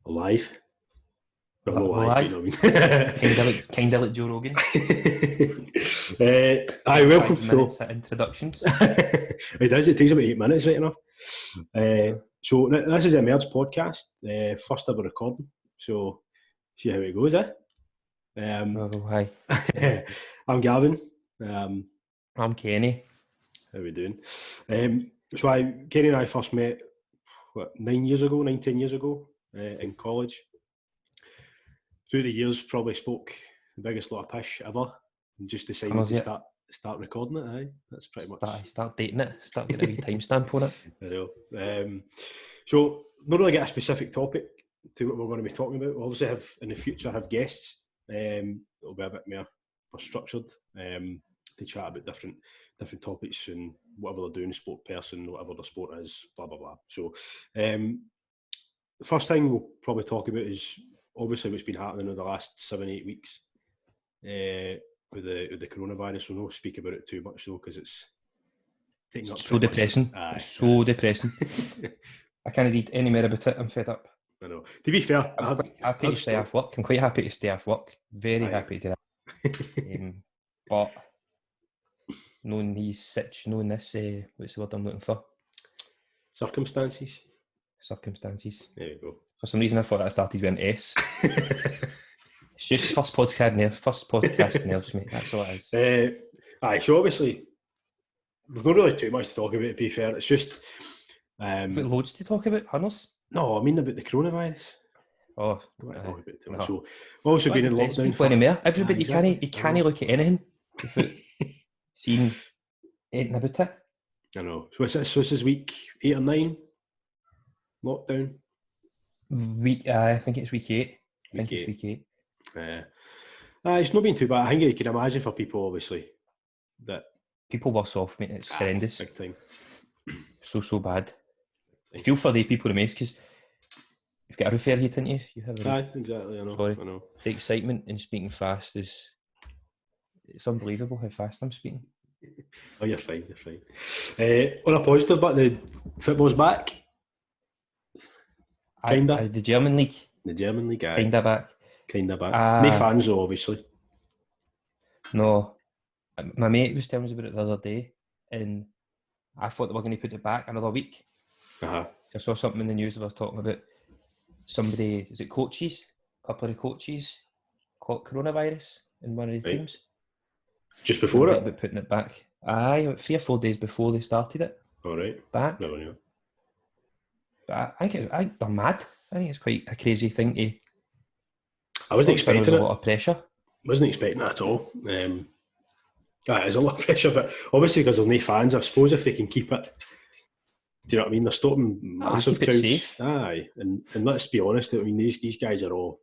Alive. Well, no Alive. live, but you know what I mean. Kind of like Joe Rogan. Aye, welcome. 5 minutes at introductions. It does. It takes about 8 minutes, right enough. So this is a Emerge podcast, first ever recording. So see how it goes, eh? Hi. I'm Gavin. I'm Kenny. How we doing? Kenny and I first met 10 years ago in college. Through the years, probably spoke the biggest lot of pish ever, and just decided to start recording it. Aye, that's pretty much. Start dating it. Start getting a wee timestamp on it. I know. So not really get a specific topic to what we're going to be talking about. We'll obviously have in the future guests. It'll be a bit more structured to chat about different topics and whatever they're doing, sport person, whatever the sport is, blah blah blah. So the first thing we'll probably talk about is obviously what's been happening in the last 7-8 weeks with the coronavirus. We'll not speak about it too much though, because it's taking up so depressing. It's so depressing. I can't read any more about it. I'm fed up. I know. To be fair, I'm quite happy to stay off work. I'm quite happy to stay off work. Very happy to that. But knowing this, what's the word I'm looking for? Circumstances. There you go. For some reason, I thought that started with an S. It's just first podcast nerves me. That's all it is. So obviously, there's not really too much to talk about, to be fair. It's just... But loads to talk about, Hunners? No, I mean about the coronavirus. Oh, don't want to talk about it too much. So, also been in lockdown for anymore. Everybody, you can't look at anything without seeing anything about it. I know. So this is week 8 or 9 lockdown. I think it's week 8. It's week 8. It's not been too bad. I think you can imagine for people, obviously, that people worse off, mate. It's horrendous. Big time. So bad. I feel for the people in the mess because you've got a roof air heat, haven't you? You have exactly. I know. Sorry. I know. The excitement in speaking fast it's unbelievable how fast I'm speaking. Oh, you're fine. On a positive, but the football's back. Kinda. The German league. Kinda back. No fans though, obviously. No. My mate was telling us about it the other day, and I thought they were going to put it back another week. I saw something in the news that was talking about somebody, is it coaches? A couple of coaches caught coronavirus in one of the teams. Just before it? About putting it back. 3 or 4 days before they started it. All right. Back. No, yeah. But I think they're mad. I think it's quite a crazy thing to... I wasn't expecting it. There was a lot of pressure. Wasn't expecting it at all. It is a lot of pressure, but obviously because there's no fans, I suppose if they can keep it, do you know what I mean? They're stopping massive crowds. Safe. Aye, and let's be honest. I mean, these guys are all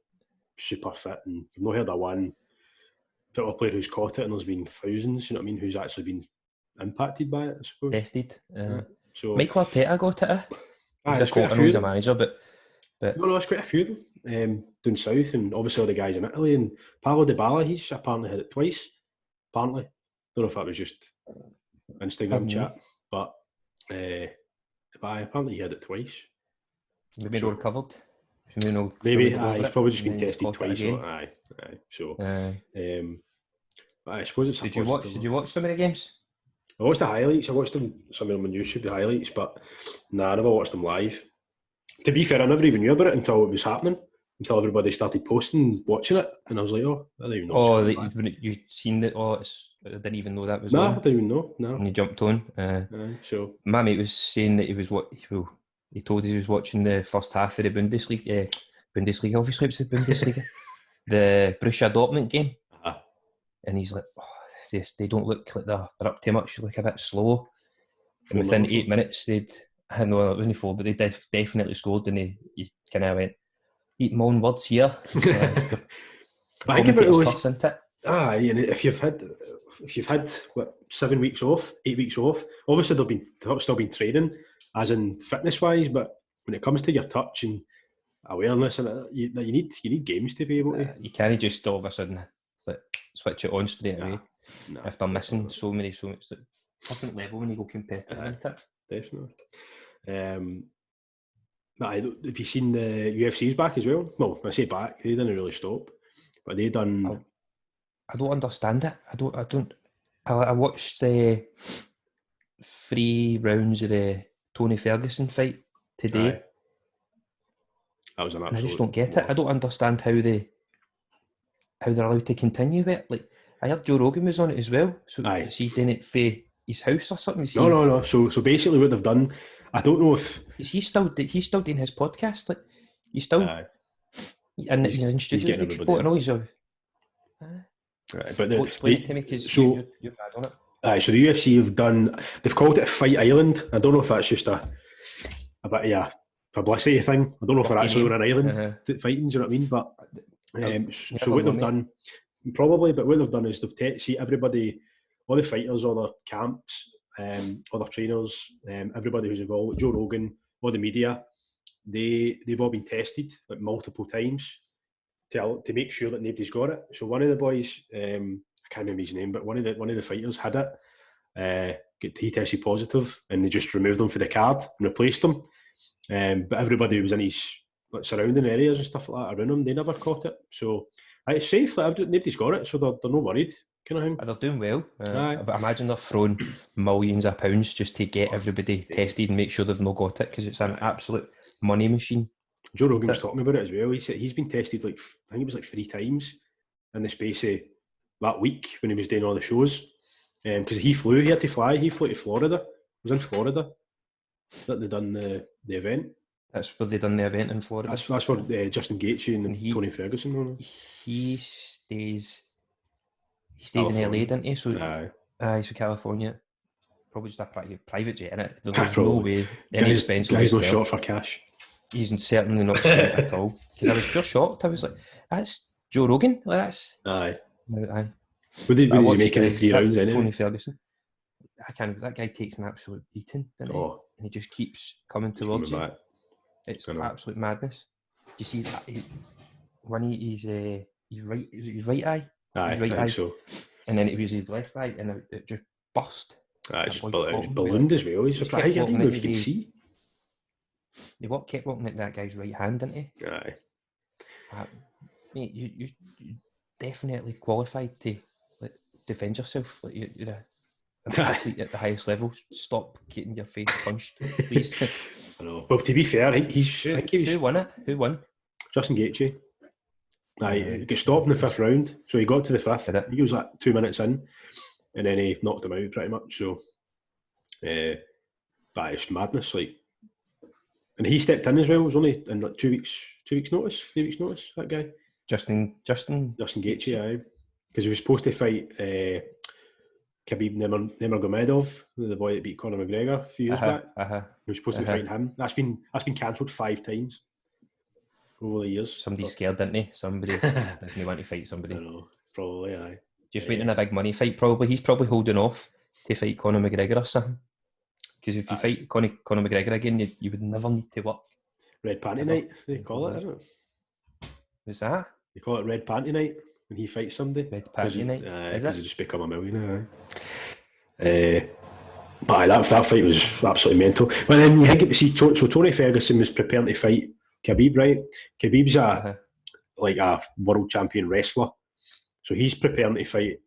super fit, and you've not heard of one football player who's caught it, and there's been thousands. You know what I mean? Who's actually been impacted by it? I suppose. Tested. So Michael Arteta got it. He's a manager, but no, it's quite a few of them down south, and obviously all the guys in Italy, and Paulo Dybala. He's apparently had it twice. Apparently, don't know if that was just Instagram chat, but. Apparently he had it twice. Maybe not recovered. Maybe he's probably just been tested twice. So, but I suppose it's. Did you watch some of the games? I watched the highlights. I watched some of them on YouTube, the highlights, but I never watched them live. To be fair, I never even knew about it until it was happening. Until everybody started posting, watching it, and I was like, "Oh, I didn't even know." You seen it? I didn't even know that was. I didn't even know. No, and you jumped on. So my mate was saying that he told us he was watching the first half of the Bundesliga. Obviously, it's the Bundesliga. The Borussia Dortmund game, and he's like, they don't look like they're up too much. They look a bit slow. And within 8 minutes, I know it wasn't 4, but they definitely scored, and he kind of went. Eat my own words here. I think it was. And if you've had 7 weeks off, 8 weeks off, obviously they've still been training, as in fitness wise. But when it comes to your touch and awareness, and you need games to be able to. You can't just all of a sudden switch it on straight away. No, if they're missing so much, it's a different level when you go competitive. Definitely. Have you seen the UFC's back as well? Well, I say back, they didn't really stop, but they done. I don't understand it. I watched the 3 rounds of the Tony Ferguson fight today. Aye. That was an absolute. I just don't get it. I don't understand how they're allowed to continue with it. Like, I heard Joe Rogan was on it as well. So is he doing it for his house or something? No. So basically, what they've done, I don't know if he's still doing his podcast. Like, he's still and he's in studios with people and all. He's right, but explain it to me because you're bad on it. Aye, so the UFC they've called it Fight Island. I don't know if that's just a bit of a publicity thing. I don't know if they're actually on an island fighting, do you know what I mean? But so what they've done, probably, but what they've done is they've see everybody, all the fighters, all the camps, all the trainers, everybody who's involved, Joe Rogan, all the media, they've all been tested like multiple times to make sure that nobody's got it. So one of the boys, I can't remember his name, but one of the fighters had it. He tested positive, and they just removed him for the card and replaced him. But everybody who was in his surrounding areas and stuff like that around him, they never caught it. So it's safe. Nobody's got it, so they're not worried. Kind of thing. They're doing well. But imagine they're throwing millions of pounds just to get everybody tested and make sure they've not got it, because it's an absolute money machine. Joe Rogan was talking about it as well. He said he's been tested I think it was 3 times in the space of that week when he was doing all the shows. Because he had to fly. He flew to Florida. It was in Florida that they done the event. That's where they done the event in Florida. That's where Justin Gaethje and Tony Ferguson were. He stays in LA, doesn't he? So so California. Probably just a private jet, innit? There's no way any expense. Guy's not short for cash. He's certainly not spent at all. Because I was pure shocked. I was like, that's Joe Rogan. Like, that's aye. Would he make it in 3 rounds anyway? Tony Ferguson. That guy takes an absolute beating, doesn't he? And he just keeps coming towards you. It's absolute madness. You see that when he's right, is it his right eye? Aye, his right eye. So. And then it was his left eye, and it just burst. It was ballooned as well. He's I didn't know if you could see. They kept walking at that guy's right hand, didn't he? Aye. Mate, you definitely qualified to defend yourself. Like you're an athlete at the highest level. Stop getting your face punched, please. I know. Well, to be fair, I think who won it? Who won? Justin Gaethje. He got stopped in the 5th round, so he got to the 5th. He was 2 minutes in, and then he knocked him out pretty much. So, but it's madness. And he stepped in as well. It was only in 2 weeks, 3 weeks notice. That guy, Justin Gaethje, aye, because he was supposed to fight Khabib Nurmagomedov, the boy that beat Conor McGregor a few years back. He was supposed to be fighting him. That's been cancelled 5 times over the years. Somebody's scared, didn't he? Somebody doesn't want to fight somebody. I know, probably, aye. Just waiting a big money fight, probably. He's probably holding off to fight Conor McGregor or something. Because if you fight Conor McGregor again, you would never need to work. Red Panty Night, they call it, isn't it? What's that? They call it Red Panty Night when he fights somebody. Red Panty Night? Because he just become a millionaire. But that fight was absolutely mental. But then you think, see, so Tony Ferguson was preparing to fight Khabib, right? Khabib's a world champion wrestler. So he's preparing to fight.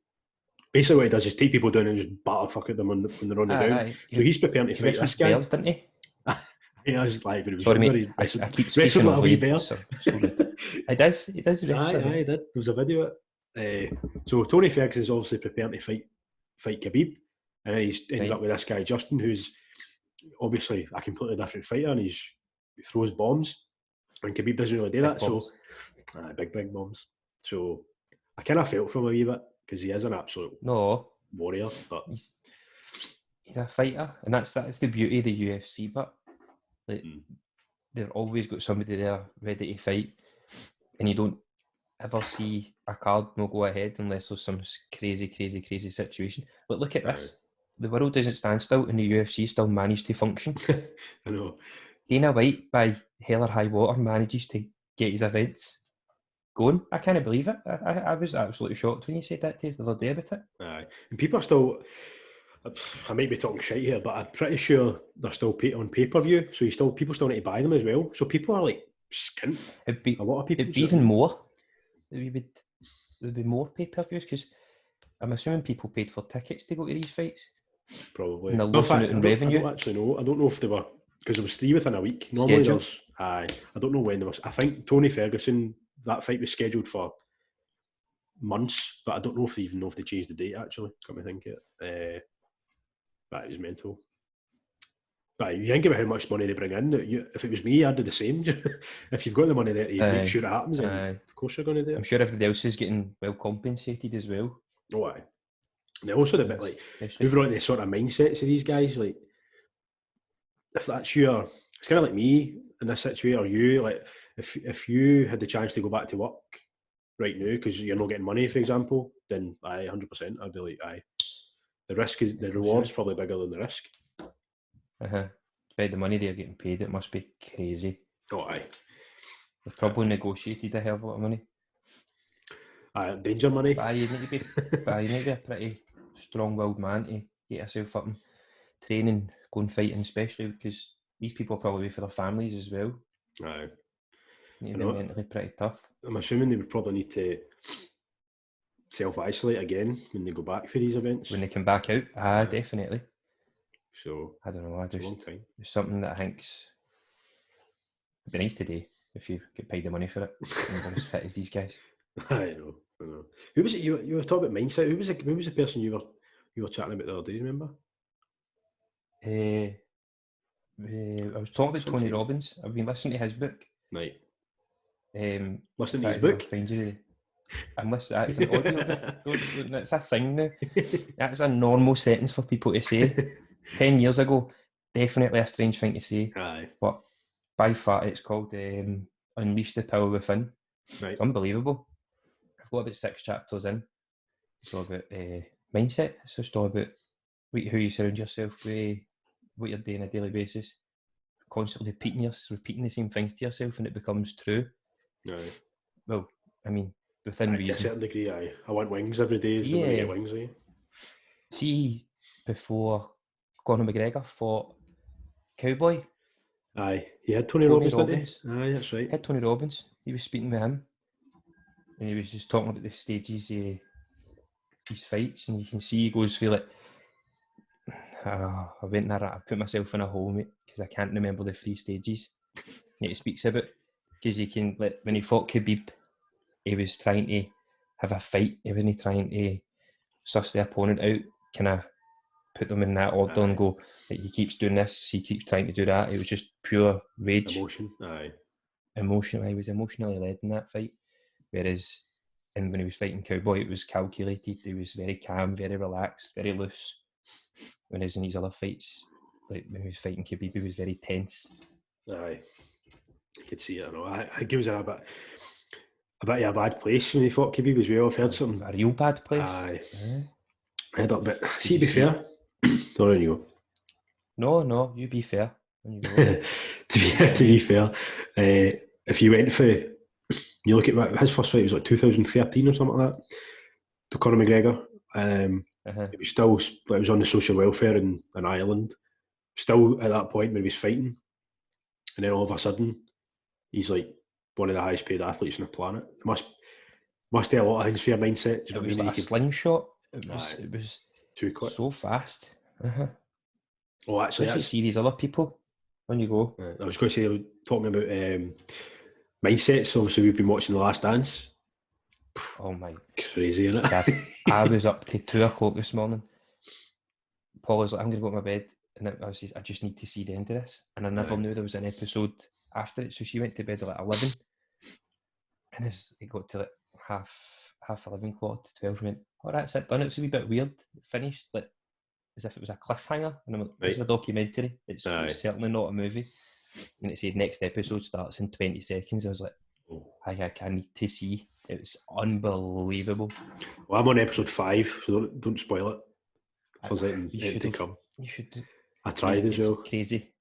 Basically what he does is take people down and just batter fuck at them when they're on the ground. So he's preparing to fight this guy. Bears, didn't he? I was just like, sorry mate, I keep speaking of wee bear. So he does. He does. Aye, he did. There was a video of it. So Tony Ferguson's obviously preparing to fight Khabib, and then he's ended up with this guy Justin, who's obviously a completely different fighter, and he throws bombs, and Khabib doesn't really do that. So big bombs. So I kind of felt for him a wee bit because he is an absolute warrior, but he's a fighter, and that's the beauty of the UFC. But they've always got somebody there ready to fight, and you don't ever see a card not go ahead unless there's some crazy situation. But look at this. The world doesn't stand still, and the UFC still managed to function. I know. Dana White, by hell or high water, manages to get his events going. I can't believe it. I was absolutely shocked when you said that to us the other day about it. Aye. And people are still... I might be talking shit here, but I'm pretty sure they're still on pay-per-view, so people still need to buy them as well. So people are like skint. A lot of people. It'd be even more. There'd be more pay-per-views because I'm assuming people paid for tickets to go to these fights. Probably. And they're losing out in revenue. I don't actually know. I don't know if they were, because there was 3 within a week. Normally there's. I don't know when there was. I think Tony Ferguson, that fight was scheduled for months, but I don't know if they changed the date actually. Come to think it. But it was mental. But you think about how much money they bring in. If it was me, I'd do the same. If you've got the money there to make sure it happens, then of course you're going to do it. I'm sure everybody else is getting well compensated as well. Oh, aye. And also the bit like overall the sort of mindsets of these guys, like if that's it's kind of like me in this situation, or you, like if you had the chance to go back to work right now because you're not getting money, for example, then 100%, I'd be like, the risk is, the reward's probably bigger than the risk. By the money they're getting paid, it must be crazy. Oh, aye. They've probably negotiated a hell of a lot of money. Danger money. But you need to be a pretty strong-willed man to get yourself up and training, go and fighting, especially because these people are probably for their families as well. Aye. They're mentally pretty tough. I'm assuming they would probably need to self-isolate again when they go back for these events. When they come back out, definitely. So I don't know. It's a long time. There's something that I think's it'd be nice today if you get paid the money for it and you're as fit as these guys. I know. Who was it? You were talking about mindset. Who was the person you were chatting about the other day? Remember? I was talking about Tony Robbins. I've been listening to his book. Right. Listening to his book. I'm listening. It's an audio. It's a thing now. That's a normal sentence for people to say. 10 years ago, definitely a strange thing to say. Aye. But by far, it's called Unleash the Power Within. Right. It's unbelievable. I've got about 6 chapters in. It's all about mindset. It's just all about who you surround yourself with, what you're doing on a daily basis. Constantly repeating the same things to yourself, and it becomes true. Aye. Well, I mean, within reason. To a certain degree, aye. I want wings every day. So I get wings, eh? See, before Conor McGregor fought Cowboy. Aye, he had Tony Robbins, didn't he? Aye, that's right. He had Tony Robbins. He was speaking with him, and he was just talking about the stages of his fights, and you can see he goes through like, I went there, I put myself in a hole, mate, because I can't remember the 3 stages. And he speaks about, because he can, like, when he fought Khabib, he was trying to have a fight. He wasn't trying to suss the opponent out, kind of put them in that order and go, like, he keeps doing this, he keeps trying to do that. It was just pure rage. Emotion. He was emotionally led in that fight. Whereas, and when he was fighting Cowboy, it was calculated. He was very calm, very relaxed, very loose. Whereas in his other fights, like when he was fighting Khabib, he was very tense. Aye, you could see it. I know. I give us a bit of a bad place when he fought Khabib as well. I've heard something. A real bad place. Aye. I heard that bit. See, to be fair. Sorry, you go. No, you be fair. When you go. to be fair, if you went for, you look at his first fight was like 2013 or something like that, to Conor McGregor. It was still, it was on the social welfare in Ireland. Still at that point when he was fighting, and then all of a sudden, he's like one of the highest paid athletes on the planet. It must do a lot of things for your mindset. Do you know what I mean? Like a slingshot. It was too quick, so fast. Oh, actually, you see these other people when you go. I was going to say, talking about mindsets. Obviously, we've been watching The Last Dance. Oh my, crazy, isn't it? I was up to 2:00 this morning. Paul was like, I'm going to go to my bed, and I was like, I just need to see the end of this. And I never knew there was an episode after it, so she went to bed at like 11, and as it got to like half 11, 11:45, she went, oh, that's it done. It's a wee bit weird. It finished like as if it was a cliffhanger, and I'm like, it's a documentary. It's certainly not a movie. And it said next episode starts in 20 seconds. I was like, I need to see. It was unbelievable. Well, I'm on episode 5, so don't spoil it. For anything to come. You should. I tried as well. Crazy.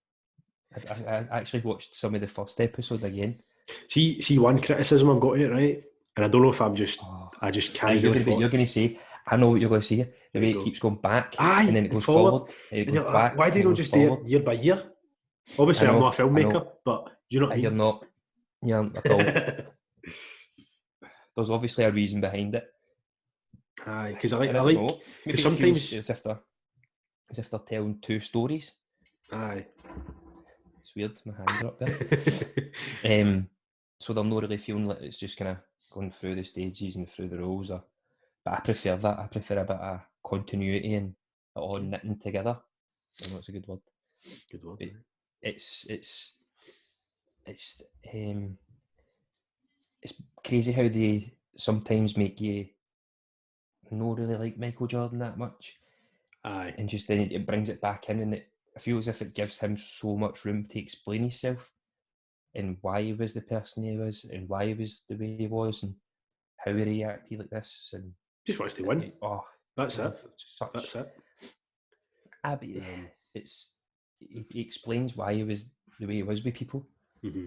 I actually watched some of the first episode again. See one criticism I've got here, right? And I don't know if I just can't. You're going to say, I know what you're going to say. The There way you it go. keeps going back, Aye, and then it and goes forward, and it And goes you're back, why do you and it not goes just do forward. it year by year? Obviously, I'm not a I filmmaker, know. but do you know what I mean? You're not. You're not at all. There's obviously a reason behind it. Aye, because I And I like don't know. Maybe because it feels sometimes as if they're telling two stories. aye. It's weird. My hands are up there. So they're not really feeling like it's just kind of going through the stages and through the roles. But I prefer that. I prefer a bit of continuity and it all knitting together. I know it's a good word. Good word. But it's crazy how they sometimes make you not really like Michael Jordan that much. Aye. And just then it brings it back in, and I feel as if it gives him so much room to explain himself and why he was the person he was and why he was the way he was and how he reacted like this. And Just wants to win. That's it. That's it. He explains why he was the way he was with people. Mm-hmm.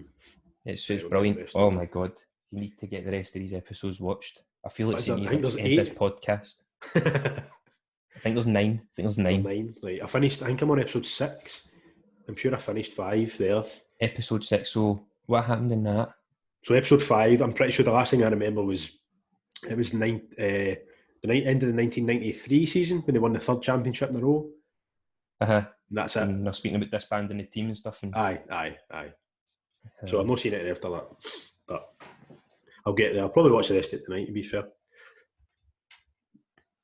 It's brilliant. Oh my God. You need to get the rest of these episodes watched. I feel like I think there's 8. this podcast. I think there's 9. There's 9. Right. I think I'm on episode 6. I'm sure I finished 5 there. Episode 6. So what happened in that? So episode 5, I'm pretty sure the last thing I remember was it was the end of the 1993 season when they won the 3rd championship in a row. And that's it. And they're speaking about disbanding the team and stuff. And aye. So I've not seen it after that, but I'll get there. I'll probably watch the rest of it tonight, to be fair.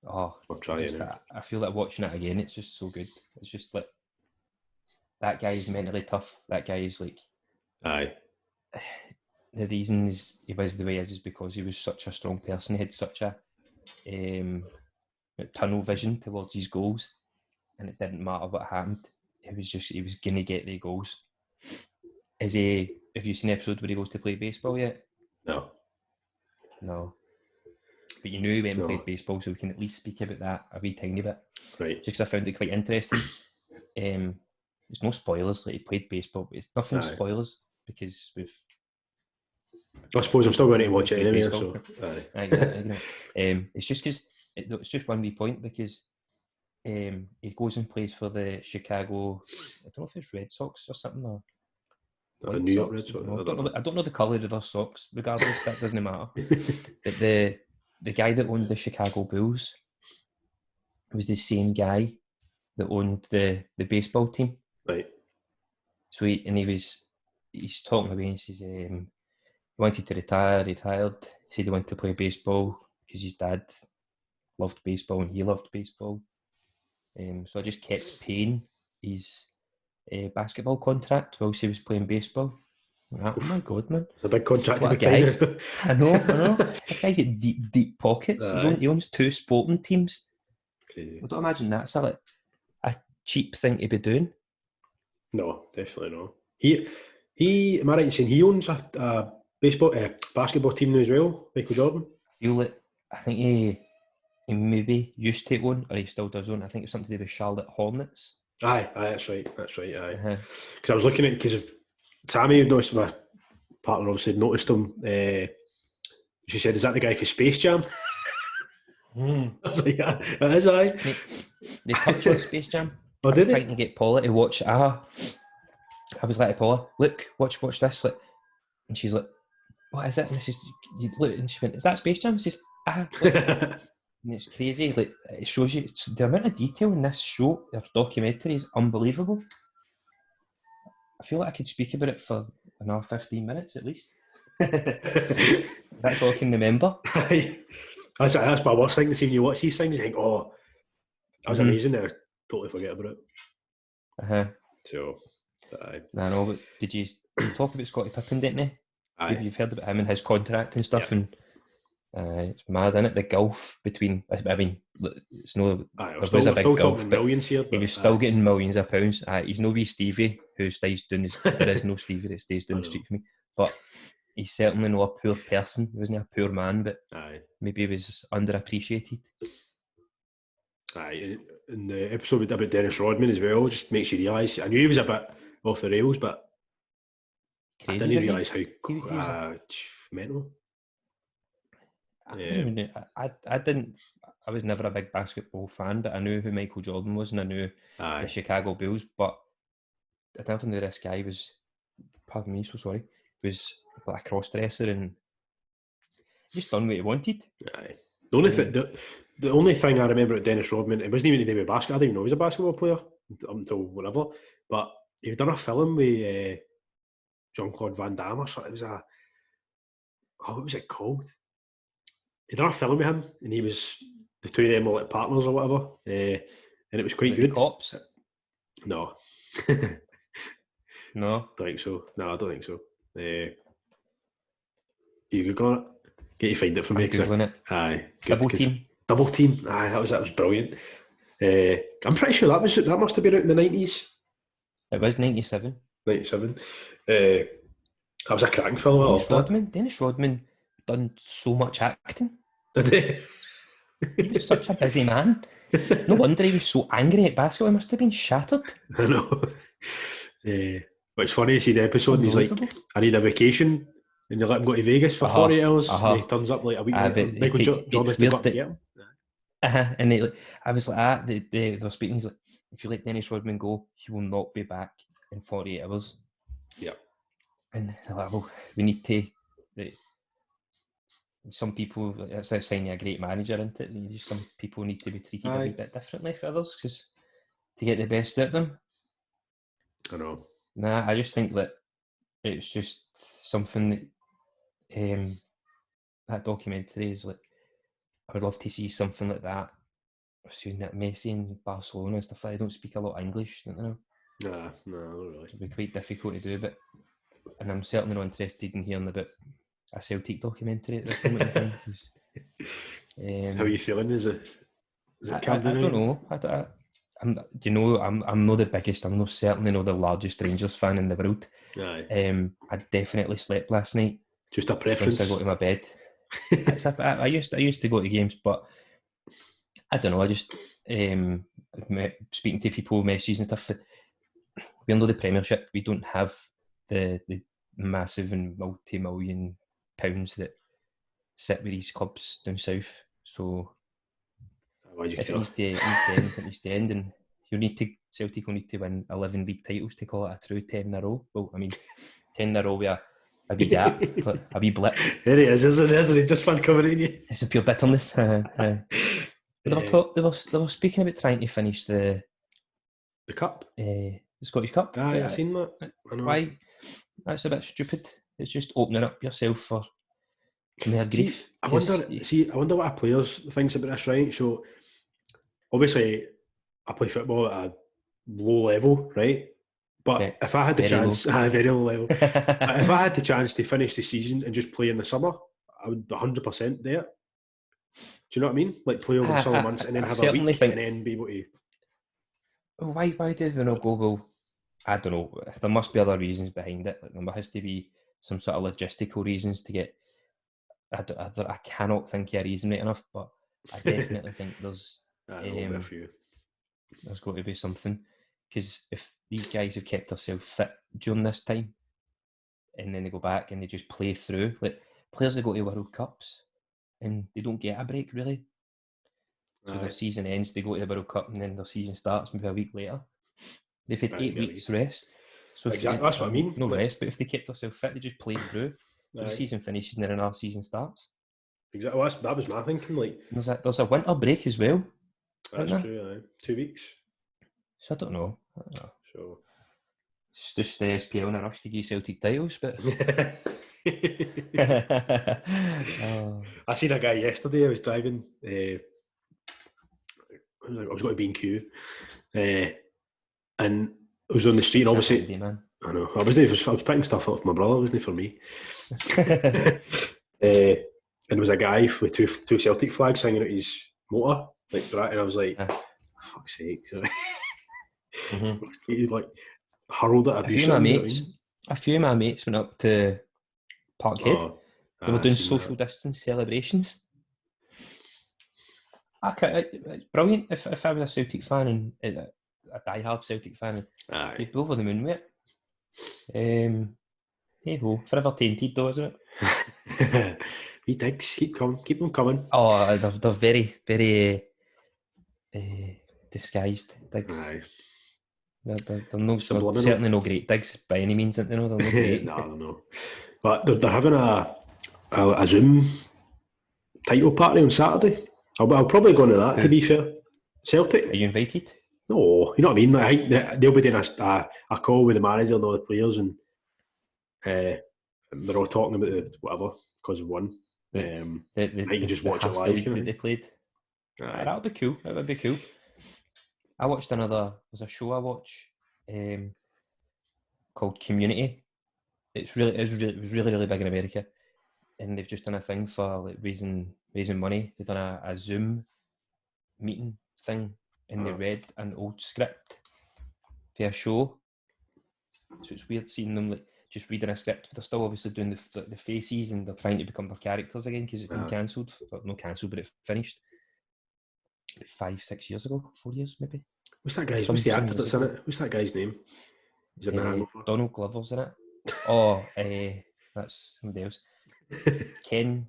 I'll try it. I feel like watching it again, it's just so good. It's just like that guy is mentally tough. That guy is like, aye. The reason he was the way he is because he was such a strong person. He had such a tunnel vision towards his goals, and it didn't matter what happened. He was gonna get the goals. Have you seen the episode where he goes to play baseball yet? No. But you knew he went and played baseball, so we can at least speak about that a wee tiny bit. Right. Just because I found it quite interesting. There's no spoilers, like he played baseball, but it's nothing spoilers because we've... I suppose I'm still going to watch it anyway, so... It's just because... It's just one wee point, because he goes and plays for the Chicago... I don't know if it's Red Sox or something, or... New York Red Sox? I don't know the colour of their socks, regardless, that doesn't matter. But the guy that owned the Chicago Bulls was the same guy that owned the baseball team. Right. So he's talking away and says he wanted to retire, retired. He said he wanted to play baseball because his dad loved baseball and he loved baseball. So I just kept paying his basketball contract whilst he was playing baseball. Oh my God, man. It's a big contract what to be paying. I know. That guy's got deep pockets. He owns 2 sporting teams. Crazy. I don't imagine that's a cheap thing to be doing. No, definitely not. He am I right in saying he owns a basketball team now as well, Michael Jordan? I think he maybe used to own, or he still does own. I think it's something to do with Charlotte Hornets. Aye, that's right. Aye. Because I was looking at it because Tammy noticed, my partner obviously noticed him. She said, "Is that the guy for Space Jam?" I was like, "Yeah, it is." Aye. They touched on Space Jam. Oh, did they? Trying to get Paula to watch. I was like to Paula, "Look, watch this." Like, and she's like, "What is it?" And she look, and she went, "Is that Space Jam?" She says, And it's crazy. Like, it shows you the amount of detail in this show, their documentary, is unbelievable. I feel like I could speak about it for another 15 minutes at least. That's all I can remember. That's my worst thing to see when you watch these things. You think, "Oh, that was amazing." There, totally forget about it. So, no, but did you talk about Scottie Pippen, didn't you? You've heard about him and his contract and stuff, and it's mad, isn't it? The gulf between, I mean, it's no, there was a big gulf, but he was still getting millions of pounds. He's no wee Stevie who stays down there is no Stevie that stays down the street for me, but he's certainly not a poor person. He wasn't a poor man, but maybe he was underappreciated. In the episode about Dennis Rodman as well, just makes you realise. I knew he was a bit off the rails, but crazy, I didn't realise how mental. I was never a big basketball fan, but I knew who Michael Jordan was, and I knew the Chicago Bulls. But I never knew this guy was. Pardon me, so sorry. Was like a cross-dresser and just done what he wanted. Aye. The only thing I remember at Dennis Rodman, it wasn't even to do with basketball. I didn't even know he was a basketball player up until whatever. But he done a film with Jean-Claude Van Damme or something. It was what was it called? He done a film with him, and he was the two of them were like partners or whatever, and it was quite good. Cops? No. No, don't think so. No, I don't think so. You Google it. Get you find it for me. Googling it. Aye. Double Team. Aye, that was brilliant. I'm pretty sure that must have been out in the 90s. It was 97. 97. That was a cracking film. Dennis Rodman done so much acting. Did he? He was such a busy man. No wonder he was so angry at basketball. He must have been shattered. I know. But it's funny to see the episode and he's like, I need a vacation, and you let him go to Vegas for 48 hours and he turns up like a week later. Michael Jordan has to go up and get him. And I was like, they were speaking, he's like, if you let Dennis Rodman go, he will not be back in 48 hours. Yeah. And they're like, well, we need to... Some people, it's like signing a great manager, isn't it? Some people need to be treated a wee bit differently for others because to get the best out of them. I know. Nah, I just think that it's just something that that documentary is like. I would love to see something like that. I've seen that Messi in Barcelona and stuff like that. They don't speak a lot of English, don't they know? No, not really. It'd be quite difficult to do, but and I'm certainly not interested in hearing about a Celtic documentary at this moment in time. How are you feeling? Is it I don't know. I'm not the biggest. I'm not certainly not the largest Rangers fan in the world. Aye. I definitely slept last night. Just a preference. Once I got to my bed. I used to go to games, but I don't know. I just speaking to people, messages and stuff. We're under the Premiership. We don't have the massive and multi-million pounds that sit with these clubs down south. So if it needs to end, it needs to end, and Celtic will need to win 11 league titles to call it a true 10 in a row. Well, I mean, 10 in a row with a wee gap, a wee blip. There it is, isn't it? Just fun covering you. It's a pure bitterness. They were speaking about trying to finish the cup, the Scottish Cup. Aye, I've seen that. I know. Why? That's a bit stupid. It's just opening up yourself for more grief. I wonder what our players thinks about this, right? So, obviously, I play football at a low level, right? But if I had the chance, very low level. If I had the chance to finish the season and just play in the summer, I would 100% do it. Do you know what I mean? Like play over the summer months and then have a week and then be able to. Why did they not go? Well, I don't know. There must be other reasons behind it. Like, there has to be some sort of logistical reasons to get. I cannot think of a reason right enough, but I definitely think there's. There's got to be something, because if these guys have kept themselves fit during this time, and then they go back and they just play through, like players that go to World Cups and they don't get a break really. So their season ends, they go to the World Cup, and then their season starts maybe a week later. They've had 8 weeks rest. So exactly, that's what I mean. No rest, but if they kept themselves fit, they just play through. The season finishes and then another season starts. Exactly, well, that was my thinking. Like there's a winter break as well. That's true. 2 weeks. So I don't know. So it's just the SPL in a rush to get Celtic titles, but I seen a guy yesterday. I was driving. I was going to B&Q, and I was on the street. And obviously, I know I was picking stuff up for my brother. It wasn't for me. And there was a guy with two Celtic flags hanging out his motor, like that, and I was like, "Fuck's sake!" He like hurled at a few of my mates went up to Parkhead. They were doing social distance celebrations. Brilliant. If I was a Celtic fan and a die-hard Celtic fan, I'd be over the moon with it. Hey ho, forever tainted though, isn't it? Wee digs, keep them coming. Oh, they're very, very disguised digs. Aye. They're no, Subliminal. certainly no great digs by any means. They're no great. No, I don't know. But they're having a Zoom title party on Saturday. I'll probably go to that, to be fair. Celtic. Are you invited? No, you know what I mean? I think they'll be doing a call with the manager and all the players, and they're all talking about whatever, because of one. You just watch it live. That they played. That would be cool. That would be cool. I watched there's a show I watch called Community. It was really big in America, and they've just done a thing for like raising money. They've done a Zoom meeting thing, and they read an old script for a show. So it's weird seeing them like just reading a script, but they're still obviously doing the faces, and they're trying to become their characters again because it's been cancelled. Not cancelled, but it finished 5-6 years ago, 4 years maybe. What's that guy's? What's the actor that's in it? What's that guy's name? He's in The Hangover. Donald Glover's in it. Oh, that's somebody else. Ken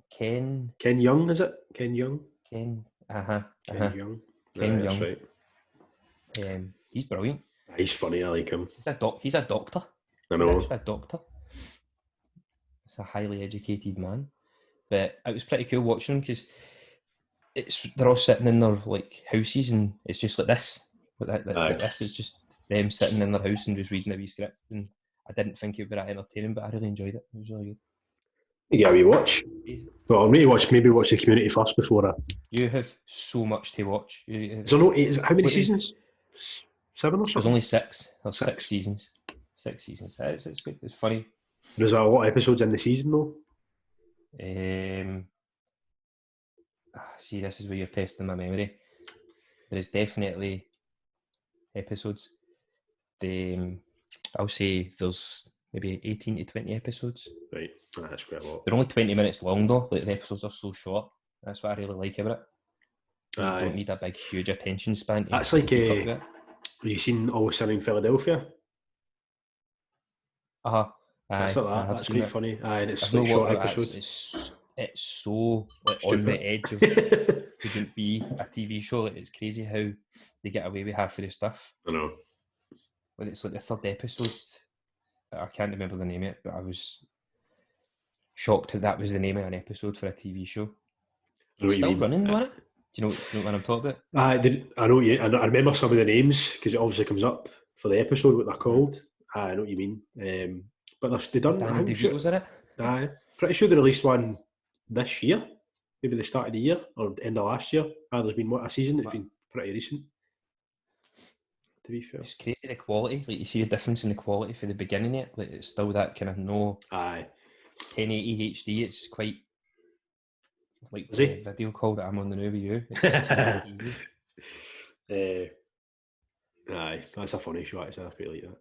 Young, is it? Ken Young. Ken Young. Ken Young. That's right. He's brilliant. He's funny. I like him. He's a doctor. I know. He's a doctor. He's a highly educated man. But it was pretty cool watching him because they're all sitting in their like houses, and it's just like this. But this is just them sitting in their house and just reading a wee script. And I didn't think it would be that entertaining, but I really enjoyed it. It was really good. You get a wee watch. Well, maybe watch the Community first before You have so much to watch. How many seasons? 7 or something? There's only 6. There's 6 seasons. 6 seasons. It's good. It's funny. There's a lot of episodes in the season though. See, this is where you're testing my memory. There is definitely episodes. I'll say there's maybe 18 to 20 episodes. Right, that's quite a lot. They're only 20 minutes long though. Like the episodes are so short. That's what I really like about it. You don't need a big, huge attention span. That's like have you seen Always Sunny in Philadelphia? That's like that. That's quite funny. And it's like short episodes. It's so like on the edge of couldn't be a TV show. Like, it's crazy how they get away with half of the stuff. I know. But it's like the 3rd episode. I can't remember the name of it, but I was shocked that was the name of an episode for a TV show. It's still running, wasn't it? Do you know what I'm talking about? I know you. I remember some of the names because it obviously comes up for the episode what they're called. I know what you mean. But they done. Danny DeVito's in it. Pretty sure they released one this year, maybe the start of the year or the end of last year. There's been a season that's been pretty recent. To be fair, it's crazy the quality. Like you see the difference in the quality for the beginning yet. Like it's still that kind of 1080 HD. It's quite like the video call that I'm on the new with you. That's a funny show. Actually, I quite like that.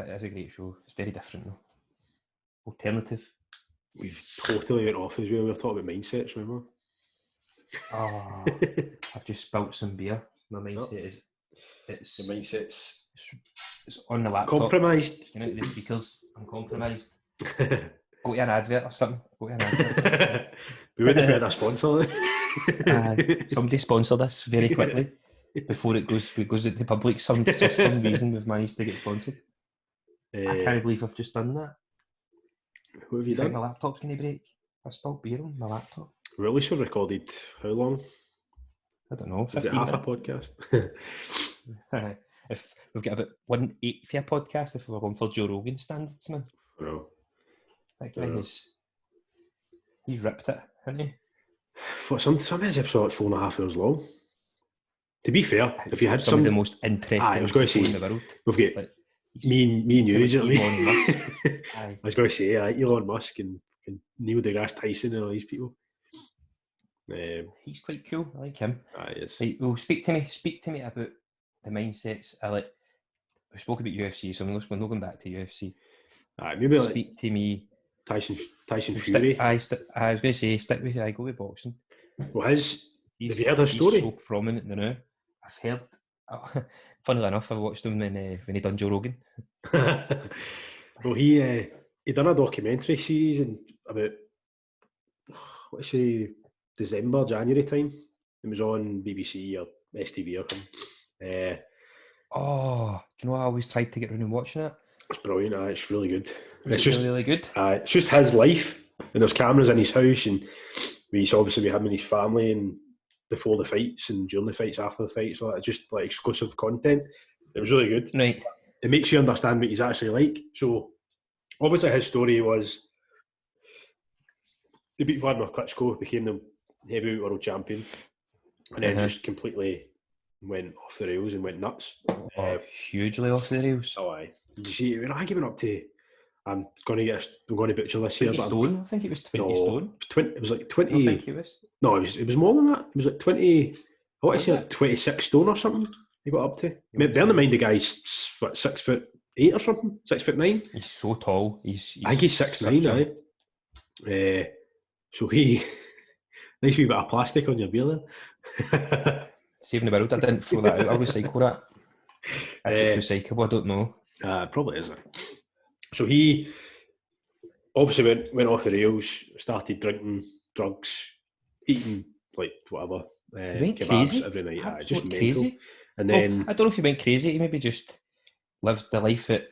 It's a great show. It's very different though. Alternative. We've totally went off as well. We were talking about mindsets, remember? I've just spilt some beer. My mindset is the mindset's it's on the laptop. Compromised. You know, the speakers. I'm compromised. Go to an advert or something. We wouldn't have had a sponsor. Somebody sponsor this very quickly before it goes into the public. For some reason we've managed to get sponsored. I can't believe I've just done that. What have you done? My laptop's going to break. I spilled beer on my laptop. We at least recorded how long? I don't know. 15 half a podcast. If we've got about 1/8 of a podcast, if we're going for Joe Rogan standards, man. No. That guy he's ripped it, hasn't he? Some of his episodes are 4.5 hours long. To be fair, if you had some of the most interesting I was going to say, in the world, we've got me and you, you know what I mean? I was going to say, Elon Musk and Neil deGrasse Tyson and all these people. He's quite cool. I like him. Yes. Right, well, speak to me about the mindsets. We spoke about UFC, so we're not going back to UFC. Maybe speak to me. Tyson Fury. I was going to say, stick with you. I go with boxing. Well, have you heard his story? He's so prominent now. I've heard. Funnily enough, I watched him when he done Joe Rogan. Well, he done a documentary series about what is it, December, January time. It was on BBC or STV or something. Oh, do you know what I always tried to get around and watching it? It's brilliant. It's really good. It's just really good. It's just his life, and there's cameras in his house, and he's obviously with him and his family, and before the fights and during the fights, after the fights, so it's just like exclusive content. It was really good. Right. It makes you understand what he's actually like. So obviously his story was he beat Vladimir Klitschko, became the heavyweight world champion, and then just completely went off the rails and went nuts. Hugely off the rails. Oh, aye. Did you see? When I gave it up to, I'm going to butcher this here. 20 stone. I think it was 20 stone. It was like 20. I think it was. No, it was more than that. It was like 20. I want to say like 26 stone or something. He got up to. Bear in mind the guy's what, 6'8" or something, 6'9". He's so tall. I think he's 6'9". Aye. So he nice wee bit of plastic on your beer there. Saving the world. I didn't throw that out. I'll recycle that. If it's recyclable, I don't know. It probably isn't. So he obviously went off the rails, started drinking drugs, eating like whatever. He went crazy every night. Just crazy. Mental. And then I don't know if he went crazy. He maybe just lived the life that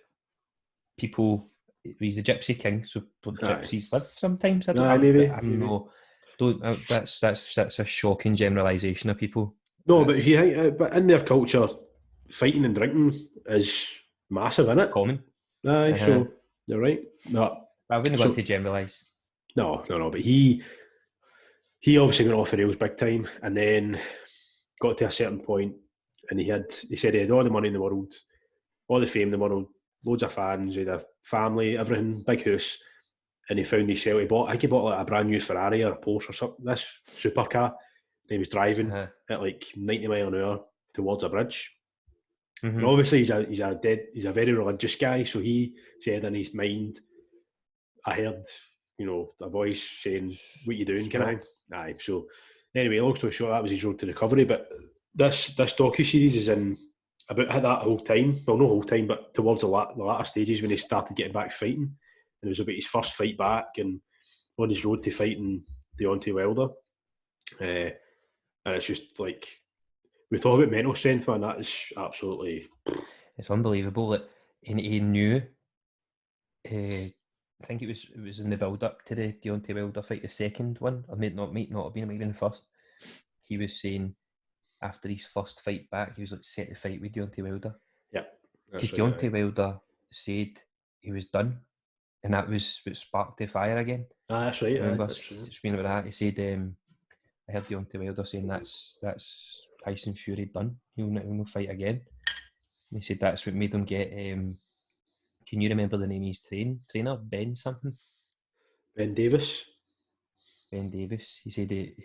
people. He's a gypsy king, so gypsies live sometimes. I don't know. That's a shocking generalisation of people. No, but in their culture, fighting and drinking is massive, isn't it? Common. Aye, so you're right. No, I wouldn't want to generalise. No. But he obviously went off the rails big time, and then got to a certain point, and he said he had all the money in the world, all the fame in the world, loads of fans, he had a family, everything, big house, and he found himself. I think he bought like a brand new Ferrari or a Porsche or something. This supercar. And he was driving at like 90 mile an hour towards a bridge. And obviously he's a very religious guy, so he said in his mind, I heard, a voice saying, "What you doing?" Kind of thing. Aye. So anyway, long story short, that was his road to recovery. But this docu-series is in about that whole time. Well, no whole time, but towards the latter stages when he started getting back fighting. And it was about his first fight back and on his road to fighting Deontay Wilder. And it's just like, we talk about mental strength, man, that is absolutely... It's unbelievable that he knew, I think it was in the build-up to the Deontay Wilder fight, the second one, or might not have been, maybe in the first, he was saying, after his first fight back, he was like set to fight with Deontay Wilder. Yeah. Because Deontay Wilder said he was done, and that was what sparked the fire again. That's right. Remember speaking about that, he said... I heard Deontay Wilder saying that's Tyson Fury done. He'll not fight again. And he said that's what made him get. Can you remember the name of his trainer? Ben something. Ben Davis. Ben Davis. He said he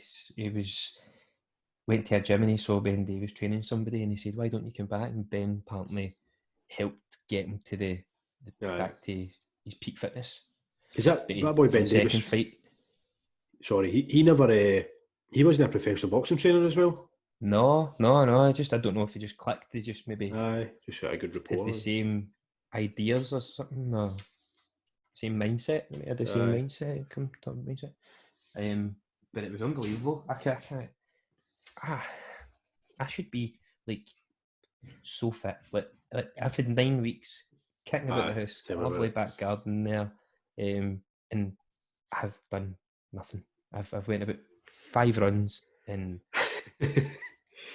went to a gym and he saw Ben Davis training somebody, and he said, "Why don't you come back?" And Ben apparently helped get him to back to his peak fitness. Is that boy Ben Davis? Second fight. Sorry, he never. He wasn't a professional boxing trainer as well? No. I don't know if he just clicked. He just maybe... just got a good report. Had the same ideas or something, or same mindset. Maybe had the same mindset. But it was unbelievable. I should be like so fit. Like I've had 9 weeks kicking about the house, lovely back garden there, and I've done nothing. I've went about 5 runs and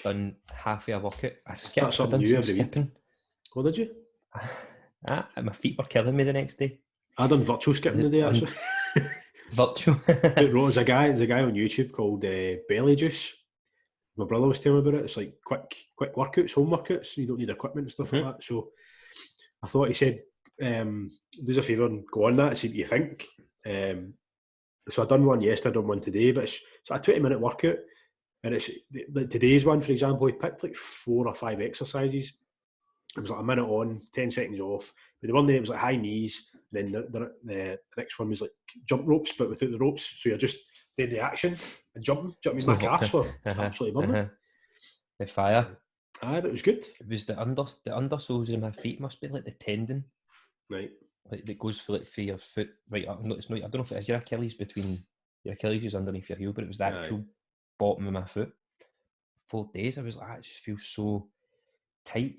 done half of a workout. I skipped. I've done some skipping. What did you? My feet were killing me the next day. I done virtual skipping the day actually. Virtual. There's a guy on YouTube called Belly Juice. My brother was telling me about it. It's like quick workouts, home workouts. You don't need equipment and stuff like that. So I thought, he said, do us a favour and go on that and see what you think. So I done one yesterday, I done one today, but it's a 20-minute workout, and it's like today's one, for example, he picked like 4 or 5 exercises. It was like a minute on, 10 seconds off. But the one day it was like high knees, and then the next one was like jump ropes, but without the ropes. So you're just doing the action and jumping. Do you know what I mean? My calves were absolutely burning. The fire. But it was good. It was the undersoles of my feet must be like the tendon. Right. Like that goes for your foot right up. No, it's not. I don't know if it is your Achilles between your Achilles is underneath your heel, but it was the actual bottom of my foot. 4 days, I was like, it just feels so tight.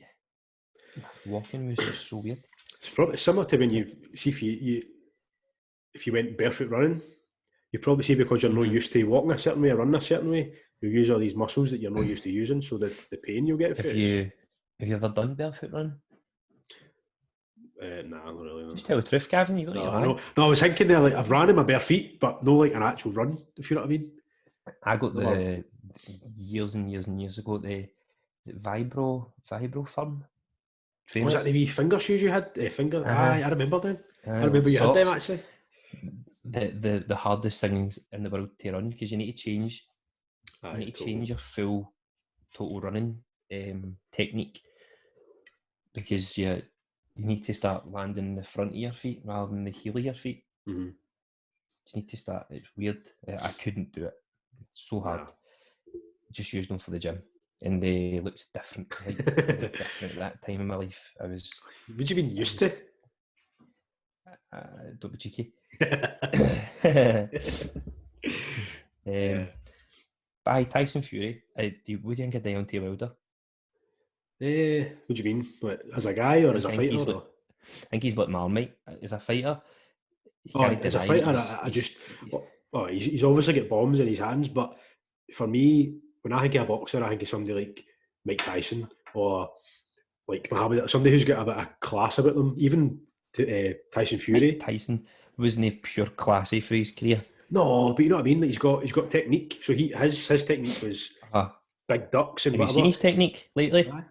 Walking was just so weird. It's probably similar to when you see if you went barefoot running, you probably see because you're not used to walking a certain way or running a certain way, you use all these muscles that you're not used to using, so the pain you'll get. Have you ever done barefoot running? Nah, not really. No. Just tell the truth, Gavin. You got to lie. No, I was thinking there, like I've ran in my bare feet, but no like an actual run. If you know what I mean. I got the years and years and years ago the Vibro Firm. Was that the wee finger shoes you had? Finger. I remember them. I remember you socks. had them actually. The hardest things in the world to run because you need to change. You need to change your full total running technique because you need to start landing the front of your feet rather than the heel of your feet. Mm-hmm. You need to start. It's weird. I couldn't do it. It's so hard. Just used them for the gym, and they looked different. Different at that time in my life. Would you been used to? Don't be cheeky. By Tyson Fury, would you think of Deontay Wilder? What do you mean? What, as a guy or as a fighter? I think he's like Marmite. As a fighter. As a fighter, he's obviously got bombs in his hands, but for me, when I think of a boxer, I think of somebody like Mike Tyson or like Muhammad, somebody who's got a bit of class about them. Even Tyson Fury. Mike Tyson wasn't he pure classy for his career? No, but you know what I mean. He's got technique. So his technique was big ducks and Have you seen his technique lately? Have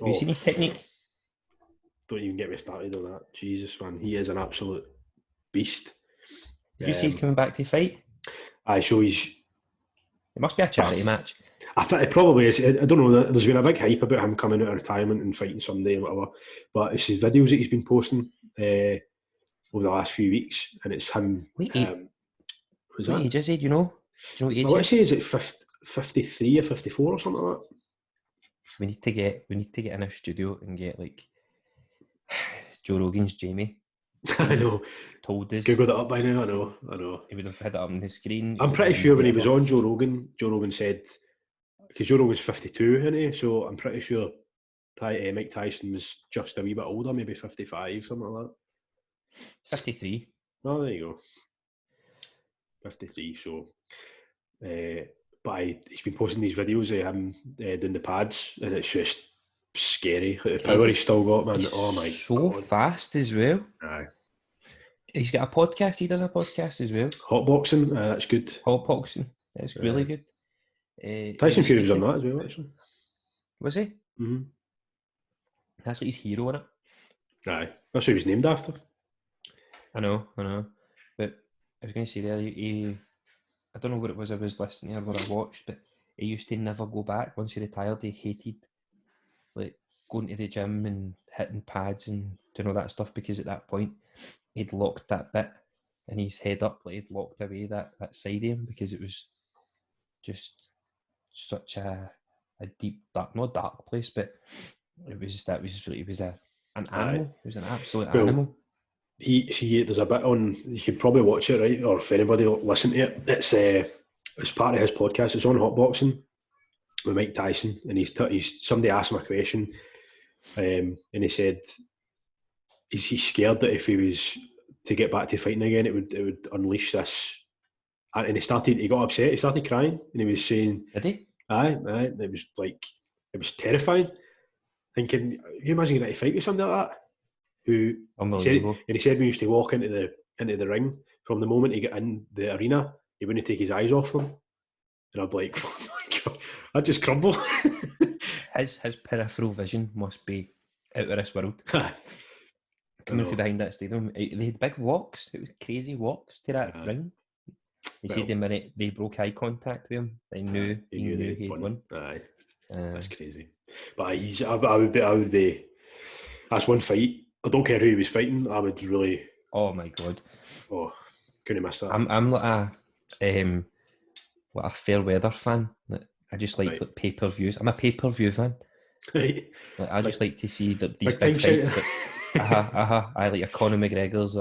you seen his technique? Don't even get me started on that. Jesus, man, he is an absolute beast. Did you see he's coming back to fight? So he's. It must be a charity match. I think it probably is. I don't know. There's been a big hype about him coming out of retirement and fighting someday and whatever. But it's his videos that he's been posting over the last few weeks, and it's him. What age is he? Do you know? What age? I want to say is it 53 or 54 or something like that. We need to get in a studio and get like Joe Rogan's Jamie. I know. Told us. Googled it up by now. I know. He would have had it up on the screen. I'm pretty sure when he was on Joe Rogan said, because Joe Rogan's 52, isn't he? So I'm pretty sure Mike Tyson was just a wee bit older, maybe 55, something like that. 53. Oh, there you go. 53. So, but he's been posting these videos of him doing the pads, and it's just scary. Like the power he's still got, man. Oh my god. So fast as well. Aye. He's got a podcast. He does a podcast as well. Hotboxing. That's good. Hotboxing. That's really good. Tyson Fury was on that as well, actually. Was he? Mm-hmm. That's like his hero in it. Aye. That's who he was named after. I know. But I was going to say there, I don't know what it was I was listening to or what I watched, but he used to never go back. Once he retired, he hated like going to the gym and hitting pads and doing all that stuff because at that point he'd locked that bit in his head up, like he'd locked away that side of him because it was just such a deep, not dark place, but he was an animal. He was an absolute animal. There's a bit on, you could probably watch it, right? Or if anybody will listen to it, it's part of his podcast. It's on Hotboxing with Mike Tyson, and he's somebody asked him a question, and he said he's scared that if he was to get back to fighting again, it would unleash this. And he got upset. He started crying, and he was saying, "Did he?" Aye. It was terrifying. Thinking, you imagine getting to fight with somebody like that? He said we used to walk into the ring. From the moment he got in the arena, he wouldn't take his eyes off them, and I'd be like, "Oh my god, I'd just crumble." His peripheral vision must be out of this world. Coming from behind that stadium, they had big walks. It was crazy walks to that ring. He said the minute they broke eye contact with him, they knew he'd won. Aye, that's crazy. But I would be. That's one fight. I don't care who he was fighting. I would really. Oh my god! Oh, couldn't miss that. I'm like a fair weather fan. I just like pay-per-views. I'm a pay-per-view fan. Right. I just like to see these big fights. I like a Conor McGregor's.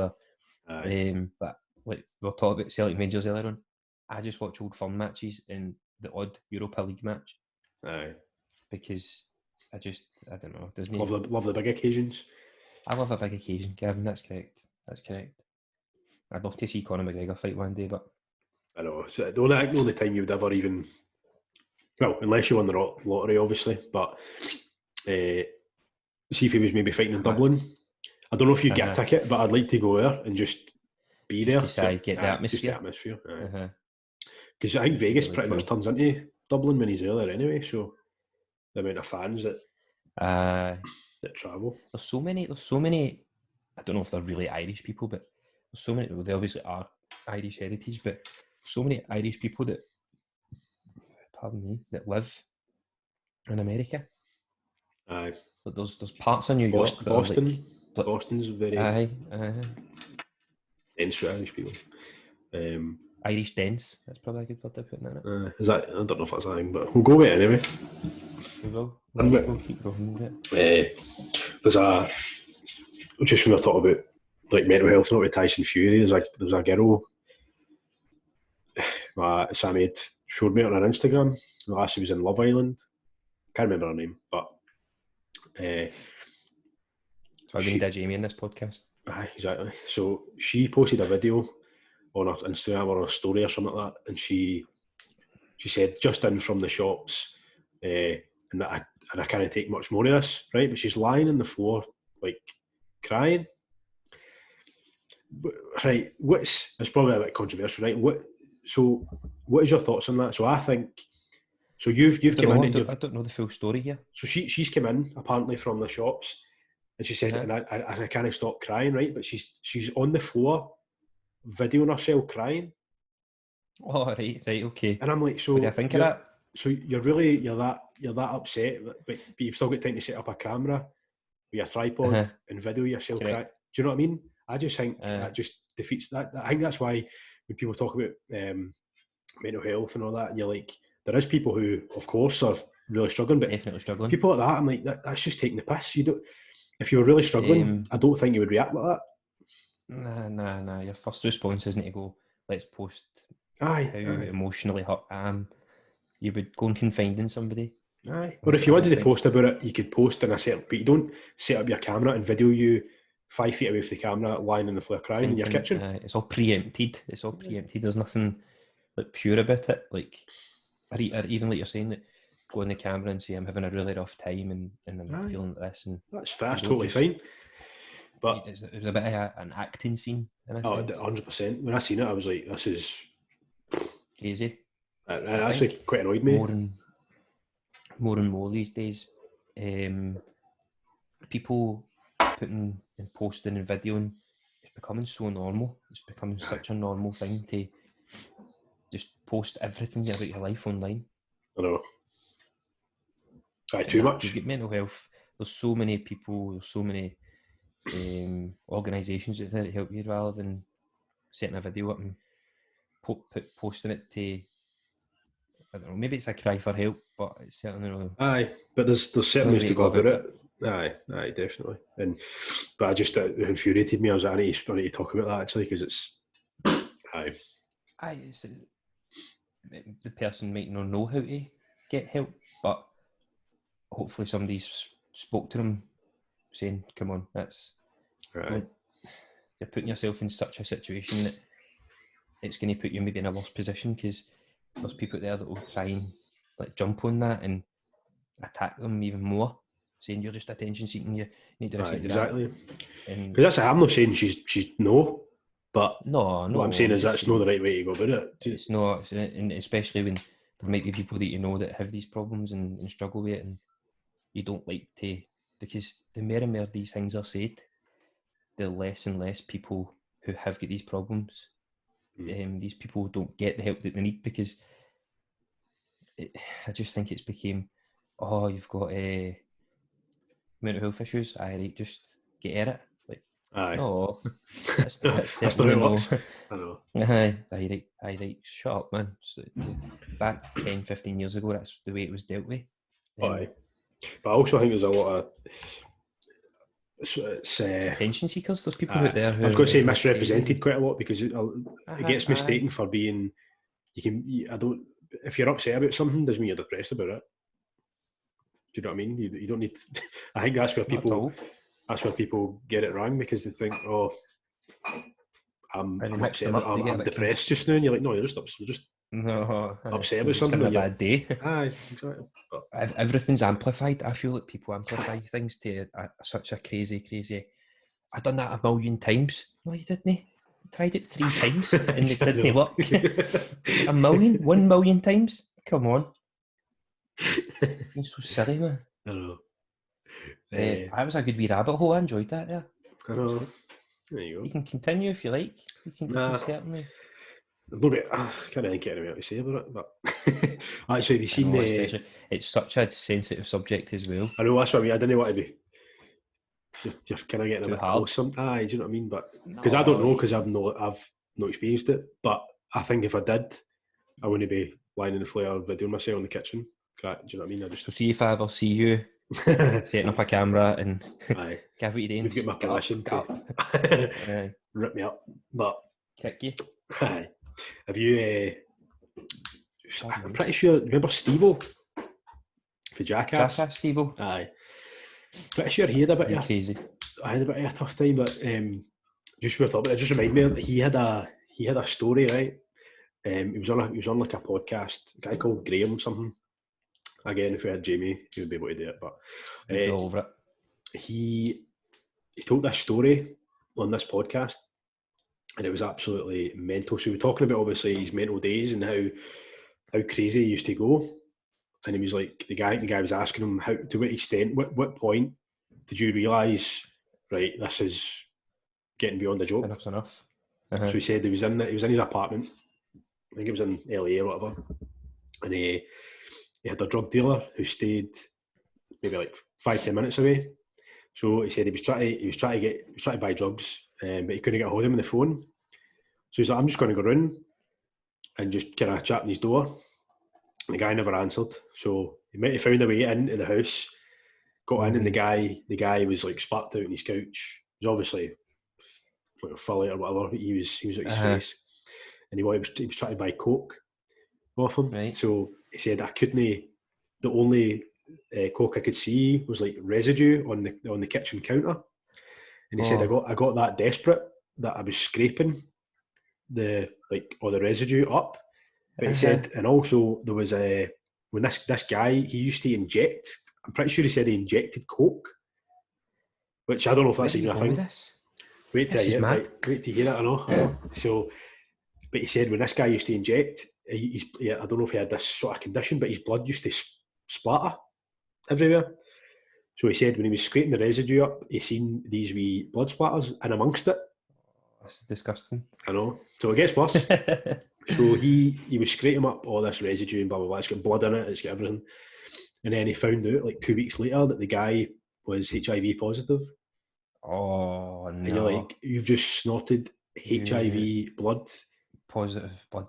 But like we'll talk about Celtic Rangers earlier on. I just watch Old Firm matches and the odd Europa League match. Aye. Because I don't know. Doesn't love the big occasions. I love a big occasion, Gavin. That's correct. I'd love to see Conor McGregor fight one day, but I know. So the only time you would ever even, well, unless you won the lottery, obviously, but see if he was maybe fighting in Dublin. I don't know if you get a ticket, but I'd like to go there and just be there. Just to get the atmosphere. Just the atmosphere. Because I think Vegas pretty much turns into Dublin when he's there anyway. So the amount of fans that travel. There's so many. I don't know if they're really Irish people, but there's so many. Well, they obviously are Irish heritage, but so many Irish people that, that live in America. Aye. But there's parts of New York. Boston. Boston's very. Aye. Dense Irish people. Irish dense. That's probably a good word to put in it. Is that? I don't know if that's a thing, but we'll go with it anyway. We will. We'll keep going with it. There's a. Just when we're talking about like mental health, not with Tyson Fury. There's a girl. Sammy had showed me on her Instagram. The last she was in Love Island. Can't remember her name, but. So we need a Jamie in this podcast. Aye, exactly. So she posted a video on her Instagram or a story or something like that, and she said just in from the shops, and I can't take much more of this, right? But she's lying on the floor like crying. Right, it's probably a bit controversial, right? What is your thoughts on that? So I think, so you've come in. I don't know the full story here. So she's come in apparently from the shops, and she said, and I can't stop crying, right? But she's on the floor, videoing herself crying. Oh right, okay. And I'm like, so what do you think of that? So you're that upset, but you've still got time to set up a camera with your tripod and video yourself cry. Do you know what I mean? I just think that just defeats that. I think that's why when people talk about mental health and all that, and you're like, there is people who, of course, are really struggling, but definitely struggling. People like that, I'm like, that's just taking the piss. You don't. If you were really struggling, I don't think you would react like that. Nah. Your first response isn't to go, let's post how emotionally hurt I am. You would go and confide in somebody. Aye. Or if you wanted to post about it, you could post in a certain, but you don't set up your camera and video you 5 feet away from the camera lying on the floor crying in your kitchen. It's all preempted. There's nothing like pure about it. Like, or even like you're saying that, go on the camera and say I'm having a really rough time and I'm feeling this, and that's totally fine. But it's a bit of an acting scene. 100%. When I seen it, I was like, "This is crazy." It actually quite annoyed me. More and more these days, people putting and posting and videoing, it's becoming so normal. It's becoming such a normal thing to just post everything about your life online. I know. Too much. You get mental health. There's so many people. There's so many organisations out there to help you, rather than setting a video up and posting it to. I don't know. Maybe it's a cry for help, but it's certainly not. Aye, but there's certainly ways to go about it. Aye, definitely. But I just it infuriated me. I was like, I need to talk about that actually, because it's the person might not know how to get help, but hopefully somebody's spoke to them saying, come on, that's right. You're putting yourself in such a situation that it's going to put you maybe in a worse position, because there's people there that will try and like jump on that and attack them even more, saying you're just attention seeking, you need to listen to exactly. Because that's I'm not saying she's no, but no. What I'm saying is that's not the right way to go about it. It's not, and especially when there might be people that you know that have these problems and struggle with it, and you don't like to, because the more and more these things are said, the less and less people who have got these problems, these people don't get the help that they need, because I just think it's became, you've got mental health issues, right, just get at it. Like, no, that's the way it works. I know. Aye, right, shut up, man. Back 10, 15 years ago, that's the way it was dealt with. Aye. But I also think there's a lot of attention seekers. There's people out there who I was going to say misrepresented quite a lot, because it gets mistaken for being I don't. If you're upset about something, doesn't mean you're depressed about it. Do you know what I mean? You don't need. I think that's where people get it wrong, because they think, oh, I'm upset. I'm depressed just now, and you're like, no, you're just upset about something. Having a bad day. Aye, exactly. Everything's amplified. I feel like people amplify things to such a crazy. I've done that a million times. No, you didn't. You tried it 3 times and it didn't work. 1 million times? Come on. You're so silly, man. I know. That was a good wee rabbit hole. I enjoyed that there. I know. There you go. You can continue if you like. You can certainly. I can't really get anything to say about it, but actually, have you seen the? It's such a sensitive subject as well. I know, that's what I mean. I didn't want to be. You're kind of getting a bit close. Aye, do you know what I mean? But because I don't know, because I've not experienced it. But I think if I did, I wouldn't be lying in the floor videoing myself in the kitchen. Do you know what I mean? So see if I ever see you setting up a camera and give it your You've got my permission. Rip me up, but kick you. Aye. Have you? I'm pretty sure. Remember Steve-O for Jackass? Jackass Steve-O. Aye. Pretty sure he had a bit crazy. I had a bit of a tough time, but just worth up. It just reminded me that he had a story, right? He was on like a podcast. A guy called Graham something. Again, if we had Jamie, he would be able to do it. But over it. He told this story on this podcast, and it was absolutely mental. So we were talking about obviously his mental days and how crazy he used to go. And he was like, the guy was asking him to what extent, what point did you realise, right, this is getting beyond a joke? Enough's enough. So he said he was in his apartment. I think it was in LA or whatever, and he had a drug dealer who stayed maybe like 5-10 minutes away. So he said he was trying to buy drugs, but he couldn't get a hold of him on the phone. So he's like, I'm just going to go round and just kind of chat on his door. The guy never answered, so he found a way into the house, got in, and the guy was like sparked out on his couch. He was obviously like full out or whatever. He was at his face, and he was trying to buy coke off him. Right. So he said, I couldn't. The only coke I could see was like residue on the kitchen counter, and he said I got that desperate that I was scraping all the residue up. But he said, and also there was when this guy, he used to inject. I'm pretty sure he said he injected coke, which I don't know if that's even a thing. Wait till you hear it. I know. So, but he said when this guy used to inject, I don't know if he had this sort of condition, but his blood used to splatter everywhere. So he said when he was scraping the residue up, he seen these wee blood splatters in amongst it. That's disgusting. I know. So it gets worse. So he was scraping up all this residue and blah blah blah. It's got blood in it. It's got everything. And then he found out like 2 weeks later that the guy was HIV positive. Oh no! And you're like, you've just snorted HIV blood. Positive blood.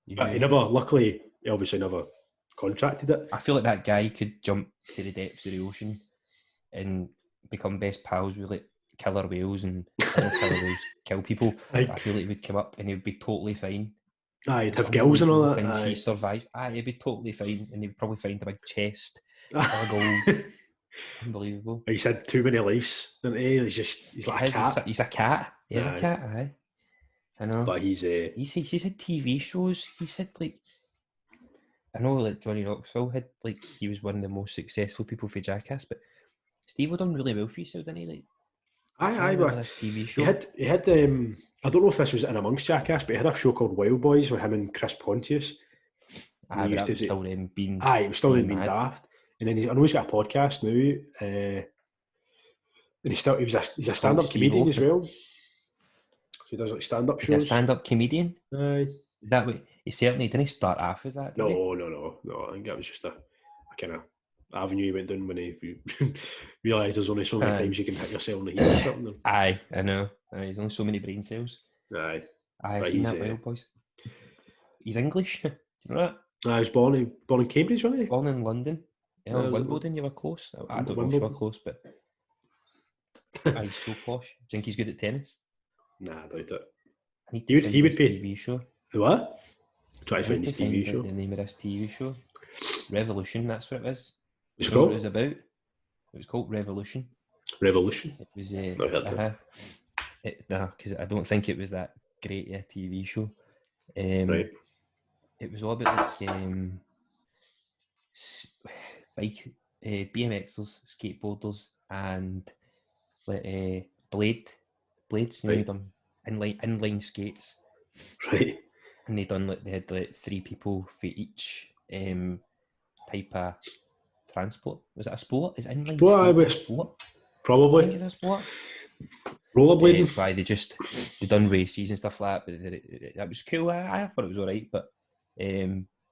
But he obviously never contracted it. I feel like that guy could jump to the depths of the ocean and become best pals with like killer whales, and killer whales kill people. I feel like he would come up and he would be totally fine. He'd have gills and all that. Things he survived. He'd be totally fine, and he'd probably find a big chest, gold. Unbelievable. He's had too many lives, isn't he? He's like a cat. He's a cat. He's a cat. Aye. I know. But he's had TV shows. He said like, I know like Johnny Knoxville had like, he was one of the most successful people for Jackass, but Steve done really well for himself, didn't he? Like, Aye, but this TV show. He had I don't know if this was in amongst Jackass, but he had a show called Wild Boys with him and Chris Pontius. It was still then being daft. And then I know he's got a podcast now, and he's a stand-up comedian as well. So he does like stand-up shows. He's a stand-up comedian. Aye. That way, he certainly didn't start off as that. No. I think that was just a kind of avenue he went down when he realised there's only so many times you can hit yourself in the head or something. Aye, I know. There's only so many brain cells. Aye. I've seen that Wild Boys. He's English. You know that? He was born in Cambridge, wasn't he? Born in London. Yeah, Wimbledon, you were close. I don't know if you were close, but he's so posh. Do you think he's good at tennis? Nah, I doubt it. He would be TV show. What? Try to find this TV show. The name of this TV show. Revolution, that's what it was. It's You know called? what it was about? It was called Revolution. Revolution? It was Not heard because I don't think it was that great a TV show. Right. It was all about like bike BMXers, skateboarders, and like blades. You know, Right. done inline skates. Right. And they had like 3 people for each type of transport. Was it a sport? Is inline skating a sport? Probably. I think it's a sport. Rollerblading? Why they done races and stuff like that, but that was cool. I thought it was alright, but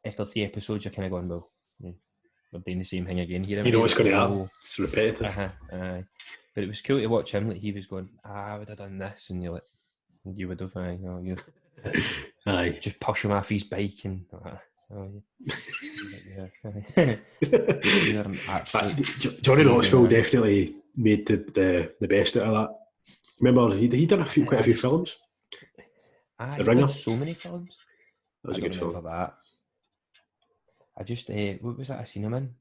after 3 episodes, you're kind of going, well, we're doing the same thing again here. You know what's going to happen. It's repetitive. But it was cool to watch him. Like he was going, I would have done this, and you're like, you would have, you Aye. just push him off his bike and. Johnny Knoxville definitely made the best out of that. Remember, he done quite a few films. The Ringer. So many films. That was a good film. That. I just what was that I seen him in?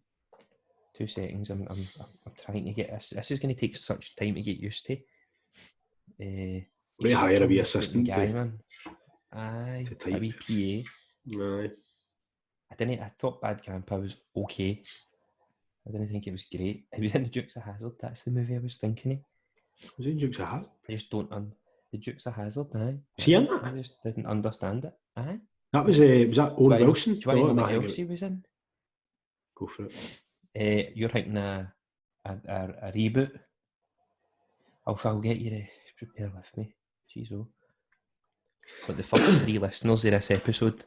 2 seconds. I'm trying to get this. This is going to take such time to get used to. We hire a wee assistant guy, man. Aye, a wee PA. Aye. I thought Bad Grandpa was okay. I didn't think it was great. He was in the Dukes of Hazzard. That's the movie I was thinking of. Was he in Dukes of Hazzard? I just don't the Dukes of Hazzard. Aye. Was he in that? I just didn't understand it. Aye. That was that Owen Wilson? Do you want to know what else he was in? Go for it. You're thinking a reboot. I'll get you to bear with me. Jeez, oh. But the first 3 listeners of this episode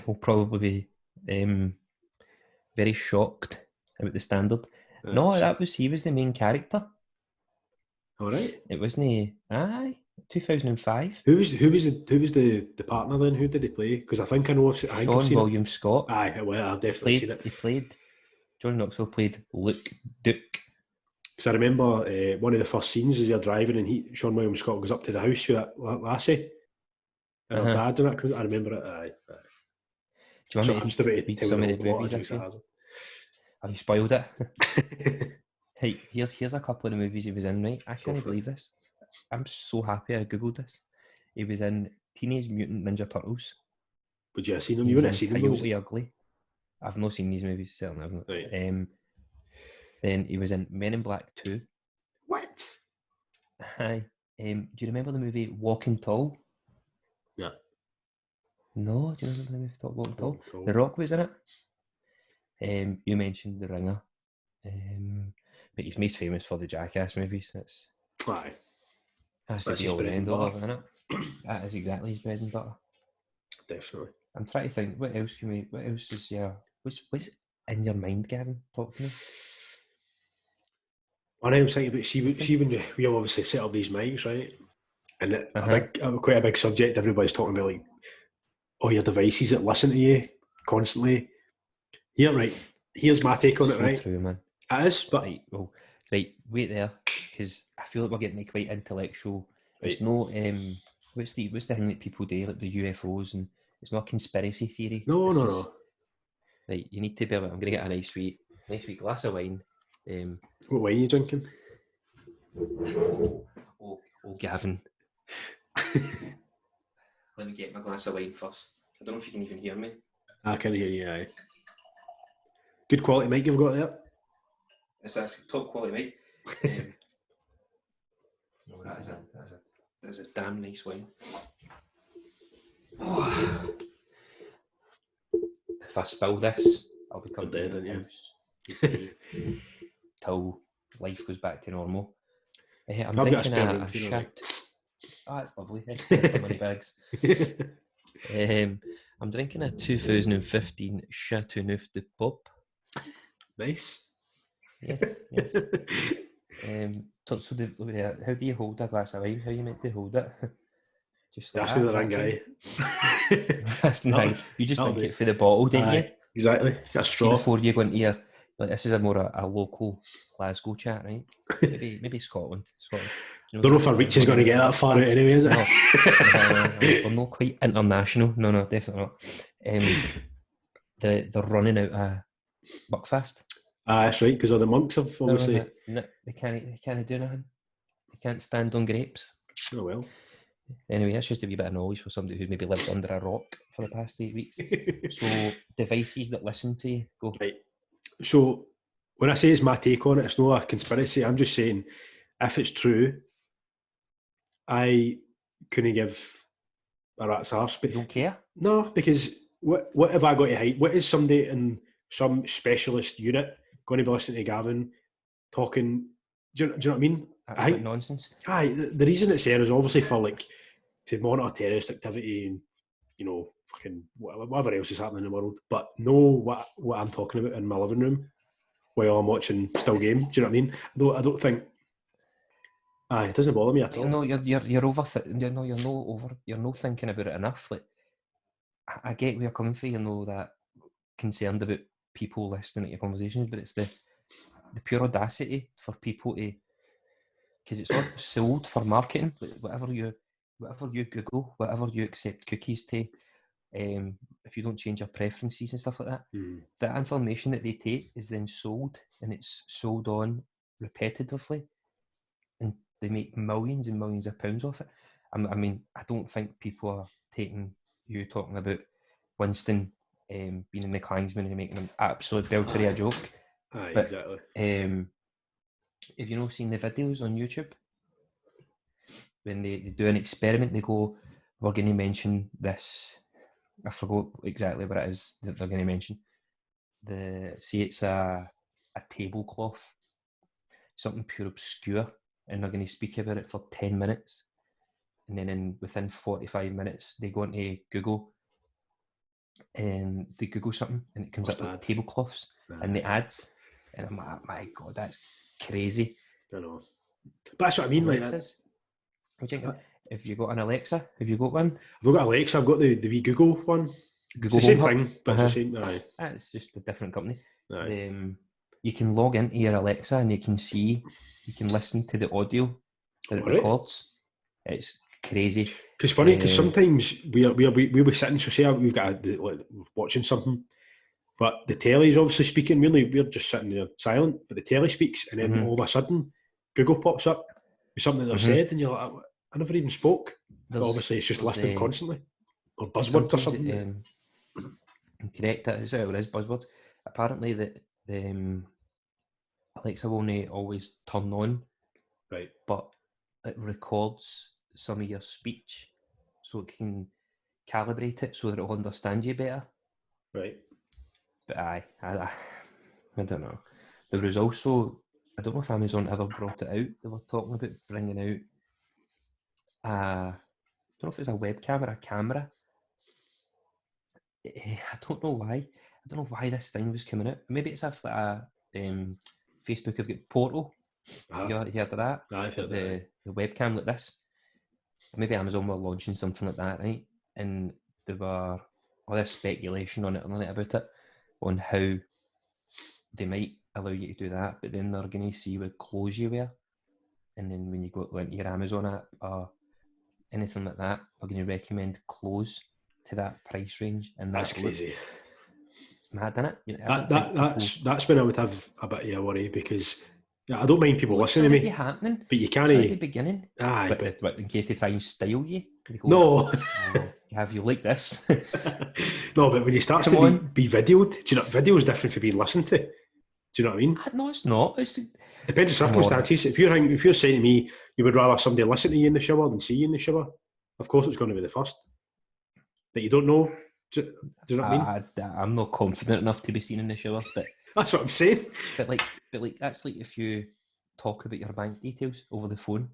will probably be very shocked about the standard. No, he was the main character. All right. It wasn't. 2005. Who was the partner then? Who did he play? Because I think I know. Sean William Scott. Aye, well, I've definitely seen it. He played. Johnny Knoxville played Luke Duke. Because I remember one of the first scenes is you're driving and Sean William Scott goes up to the house with that lassie. And her dad and that. I remember it. Aye. Do you want me to read some of the movies? Have you spoiled it? Hey, here's a couple of the movies he was in, right? I can't believe this. I'm so happy I googled this. He was in Teenage Mutant Ninja Turtles. Would you have seen him? You wouldn't have seen him. Coyote Ugly. I've not seen these movies, certainly haven't. Right. Then he was in Men in Black 2. What? Hi. Do you remember the movie Walking Tall? Yeah. No, do you remember the movie Walking Tall? The Rock was in it. You mentioned The Ringer. But he's most famous for the Jackass movies. Aye. That's the old end all of it, isn't it? That is exactly his bread and butter. Definitely. I'm trying to think, what else is what's in your mind, Gavin? Talk to me. I was thinking about, see when we obviously set up these mics, right? And quite a big subject, everybody's talking about, like, all your devices that listen to you constantly. Here, right, here's my take on it, right? True, man. It is, but... Right, wait there, because I feel like we're getting quite intellectual. Right. It's no, what's the thing that people do, like the UFOs, and it's not conspiracy theory. No. Right, you need to be able, I'm going to get a nice wee glass of wine. What wine are you drinking? Oh, Gavin. Let me get my glass of wine first. I don't know if you can even hear me. I can hear you, aye. Good quality mic you've got there. It's a top quality mic. That's a damn nice wine. Oh. If I spill this, I'll become dead, aren't you? Till life goes back to normal. I'm drinking a shit. Oh, that's lovely. Money bags. I'm drinking a 2015 Chateauneuf du Pape. Nice. Yes. So how do you hold a glass of wine? How are you meant to hold it? Just like that's the wrong guy. That's the thing. You just drink it for the bottle, don't you? Exactly. A straw. Before you go into your... Like, this is a local Glasgow chat, right? Maybe Scotland. Don't know if our reach is going to get that far out anyway, is it? We're not quite international. No, definitely not. They're running out of Buckfast. That's right, because all the monks have obviously... No, they can't do nothing. They can't stand on grapes. Oh well. Anyway, that's just a wee bit of knowledge for somebody who's maybe lived under a rock for the past 8 weeks. So, devices that listen to you, go. Right. So, when I say it's my take on it, it's not a conspiracy. I'm just saying, if it's true, I couldn't give a rat's arse. You don't care? No, because what have I got to hide? What is somebody in some specialist unit going to be listening to Gavin talking? Do you know what I mean? I think nonsense. Aye, the reason it's there is obviously for like to monitor terrorist activity and fucking whatever else is happening in the world, but know what I'm talking about in my living room while I'm watching still game. Do you know what I mean? I don't think. Aye, it doesn't bother me at all. No, you're over. You're not thinking about it enough. Like, I get where you're coming from. You know that concerned about people listening to your conversations, but it's the pure audacity for people to, because it's all sold for marketing. Whatever you Google, whatever you accept cookies to, if you don't change your preferences and stuff like that, the information that they take is then sold, and it's sold on repetitively, and they make millions and millions of pounds off it. I mean, I don't think people are taking you talking about Winston being in the Klangsman and making an absolute belter a joke. Aye, but, exactly. Have you not seen the videos on YouTube? When they do an experiment, they go, we're going to mention this. I forgot exactly what it is that they're going to mention. See, it's a tablecloth, something pure obscure, and they're going to speak about it for 10 minutes. And then within 45 minutes, they go into Google and they Google something, and it comes up with tablecloths and the ads. And I'm like, my God, that's crazy. I know. But that's what I mean. Alexas. Have you got an Alexa? Have you got one? I've got Alexa. I've got the wee Google one. Google it's the same thing, but it's the same. Aye. It's just a different company. Aye. You can log into your Alexa and you can listen to the audio that it records. It's crazy. Because funny, because sometimes we'll be sitting, so say we've got watching something, but the telly is obviously speaking. Really, we're just sitting there silent, but the telly speaks, and then all of a sudden, Google pops up with something they've said, and you're like, I never even spoke. But obviously, it's just listening constantly, or buzzwords or something. Correct, it is buzzwords. Apparently, that Alexa will only always turn on, right? But it records some of your speech, so it can calibrate it so that it'll understand you better. Right. But I don't know. There was also, I don't know if Amazon ever brought it out. They were talking about bringing out I don't know if it's a webcam or a camera. I don't know why. I don't know why this thing was coming out. Maybe it's like a Facebook have got Portal. You heard of that? I've heard the webcam like this. Maybe Amazon were launching something like that, right? And there were all this speculation on it about it, on how they might allow you to do that, but then they're going to see what clothes you wear, and then when you go into your Amazon app or anything like that, they're going to recommend clothes to that price range. And that's crazy. It's mad, isn't it? You know, that's when I would have a bit of a worry, because I don't mind people listening to me, happening, but you can't. At the beginning, but in case they try and style you. Go, no, have you like this? No, but when you start to be videoed, do you know, video is different from being listened to. Do you know what I mean? No, it's not. Depends on circumstances. If you're saying to me you would rather somebody listen to you in the shower than see you in the shower, of course it's going to be the first. But you don't know. Do you know what I mean? I'm not confident enough to be seen in the shower, but that's what I'm saying. But that's like if you talk about your bank details over the phone.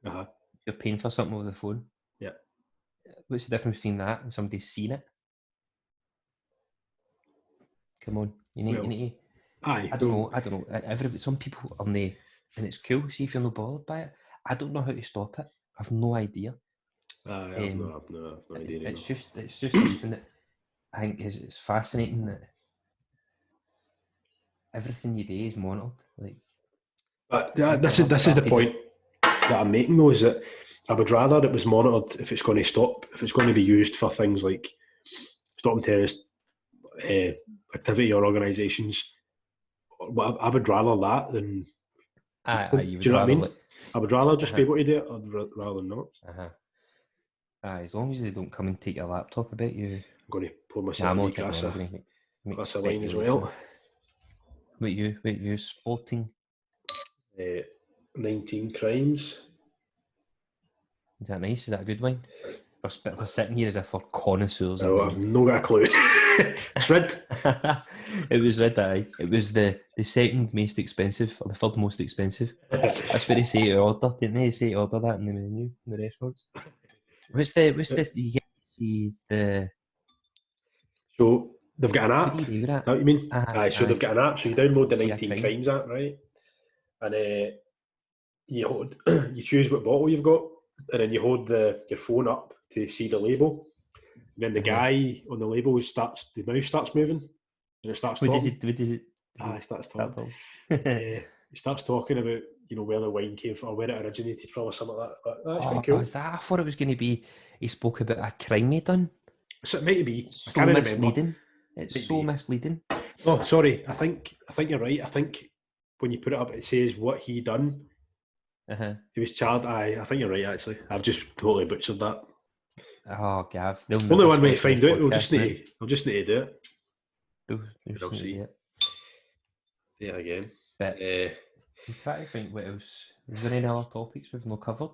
You're paying for something over the phone. Yeah. What's the difference between that and somebody seeing it? Come on, you need to. Aye. I don't know. Some people are and it's cool. See if you're not bothered by it. I don't know how to stop it. I've no idea. I have no idea. It's just something that I think is fascinating, that everything you do is monitored. Like, this is the point. that I'm making though is that I would rather it was monitored if it's going to stop, if it's going to be used for things like stopping terrorist activity or organisations. I would rather that than. Do you know what I mean? I would rather just be able to do it rather than not. As long as they don't come and take your laptop about you. I'm going to pour myself a glass of wine as well. What you sporting? 19 Crimes. Is that nice? Is that a good wine? We're sitting here as if we're connoisseurs. I've not got a clue. It's red. It was red, aye. It was the second most expensive, or the third most expensive. That's what they say to order, didn't they? They say to order that in the menu in the restaurants. What's the you get to see the. So they've got an app. What do you do with that? Know what you mean? So they've got an app. So you download the 19 Crimes app, right? And you choose what bottle you've got, and then you hold your phone up to see the label. And then the guy on the label the mouse starts moving, and it starts talking. What does it? He starts talking. He starts talking about where the wine came from, or where it originated from, or something like that. That's pretty cool. Is that? I thought it was going to be. He spoke about a crime he done. So it might be. I can't misleading. It's might so be. Misleading. Oh, sorry. I think you're right. I think when you put it up, it says what he done. He was charged. I think you're right. Actually, I've just totally butchered that. Oh, Gav. Only one way to find out. I'll just need to do it. We'll see. Yeah, again. But I'm trying to think what else. Is there any other topics we've not covered?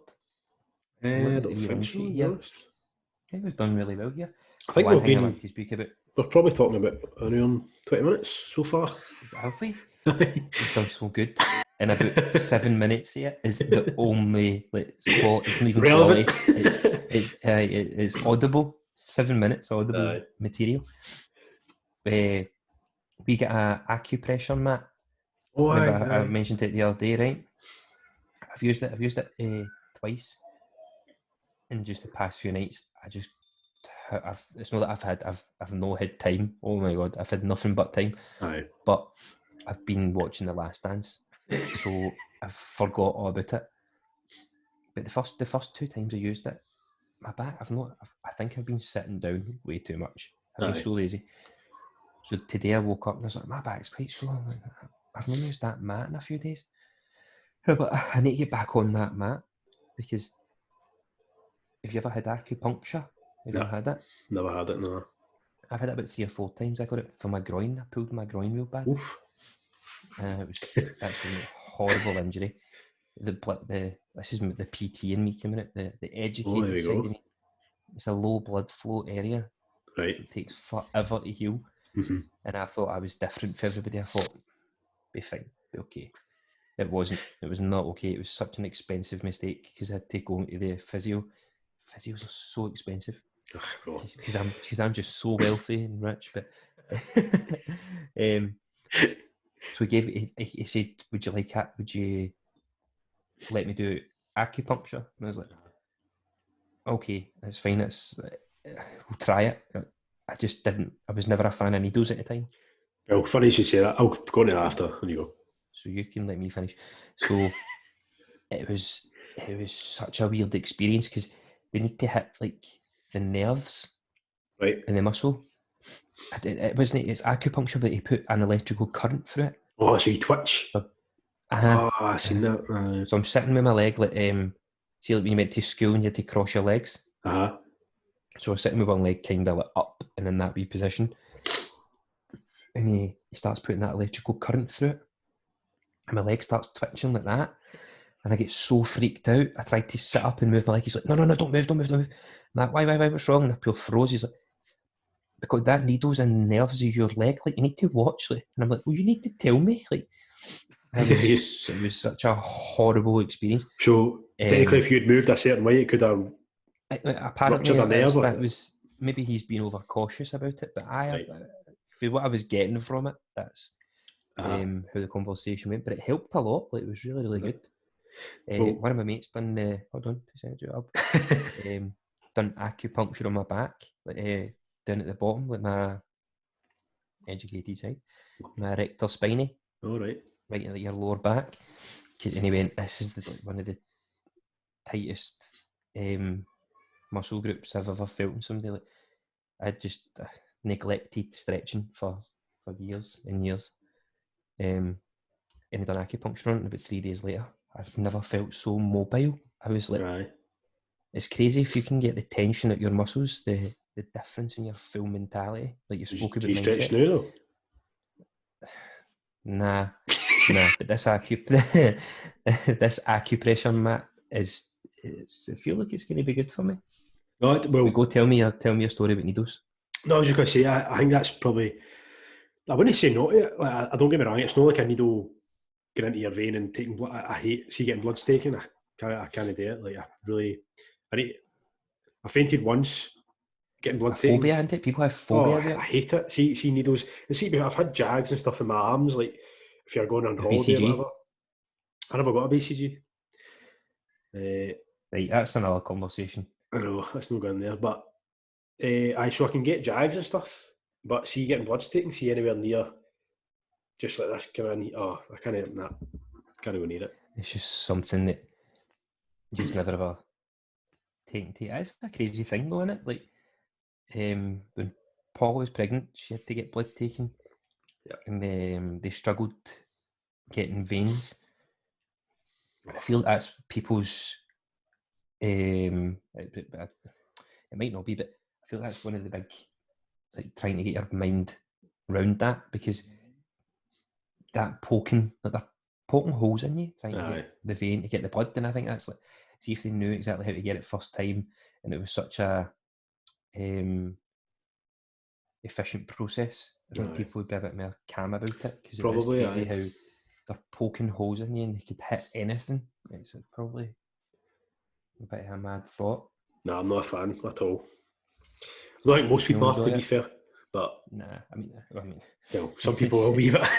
I don't think so. I think we've done really well here. I think we've been. To speak about. We're probably talking about around 20 minutes so far. Have we? We've done so good. And about 7 minutes here is the only it's not even relevant. It's audible. 7 minutes audible material. We get a acupressure mat. Oh, I mentioned it the other day, right? I've used it twice in just the past few nights. It's not that I've not had time. Oh my god, I've had nothing but time. Aye. But I've been watching The Last Dance, so I've forgot all about it. But the first 2 times I used it, my back, I think I've been sitting down way too much. I've been so lazy. So today I woke up and I was like, my back's quite sore. I've not used that mat in a few days. But I need to get back on that mat, because have you ever had acupuncture? Have you ever had it? Never had it, no. I've had it about 3 or 4 times. I got it for my groin. I pulled my groin real bad. Oof. It was actually a horrible injury. This is the PT in me coming out. The educated side of me. It's a low blood flow area. Right. So it takes forever to heal. Mm-hmm. And I thought I was different for everybody. I thought, be fine, be okay. It wasn't. It was not okay. It was such an expensive mistake because I had to go into the physio. Physios are so expensive. Because I'm just so wealthy and rich. But so he said, would you let me do acupuncture? And I was like, okay, that's fine. We'll try it. I just didn't. I was never a fan of needles at the time. Well, funny you should say that. I'll go into that after. When you go. So you can let me finish. So it was such a weird experience because they need to hit like the nerves, right, in the muscle. It wasn't. It's acupuncture, but he put an electrical current through it. Oh, so you twitch. So, I've seen that. So I'm sitting with my leg like see, like when you went to school and you had to cross your legs. So I was sitting with one leg kind of like up and in that wee position, and he starts putting that electrical current through it, and my leg starts twitching like that, and I get so freaked out. I tried to sit up and move my leg. He's like, no, don't move. I'm like, why, what's wrong? And I feel froze. He's like, because that needle's in the nerves of your leg. Like, you need to watch. Like, and I'm like, well, you need to tell me. Like, it was such a horrible experience. So technically, if you'd moved a certain way, it could have apparently that was maybe he's been overcautious about it. But for what I was getting from it, that's how the conversation went. But it helped a lot. Like, it was really, really good. One of my mates done done acupuncture on my back, like down at the bottom, like my educated side, my rector spinae. All right. Right in your lower back. And he went, this is one of the tightest muscle groups I've ever felt in somebody. Like, I just neglected stretching for years and years. And I done acupuncture on it, and about 3 days later, I've never felt so mobile. I was like, it's crazy if you can get the tension at your muscles, the difference in your full mentality. Like you spoke about mindset. Do you stretch now though? Nah. But this acupressure mat I feel like it's going to be good for me. No, well, go tell me a story about needles. No, I was just going to say, I think that's probably, I wouldn't say no to it. Like, I don't get me wrong, it's not like a needle getting into your vein and taking blood. I hate getting bloods taken. I can't do it. Like, I fainted once getting blood taken. Phobia, isn't it? People have phobia of it. I hate it. See needles. And see, I've had jags and stuff in my arms, like if you're going on holiday or whatever. I never got a BCG. Right, that's another conversation. I know, that's not going there. But so I can get jags and stuff, but see getting bloods taken, see anywhere near just like this, I can't go near it. It's just something that you've never ever taken to. It's a crazy thing though, isn't it? Like, when Paula was pregnant, she had to get blood taken. Yeah. And they struggled getting veins. I feel that's people's it might not be, but I feel that's one of the big, like, trying to get your mind round that, because that poking holes in you, trying to get the vein to get the blood, and I think that's like, see if they knew exactly how to get it first time, and it was such a efficient process, I think people would be a bit more calm about it, because it was crazy how they're poking holes in you and they could hit anything. It's probably a bit of a mad thought. No, I'm not a fan at all. I don't think most people are, to be fair. But nah, I mean, some people will be. But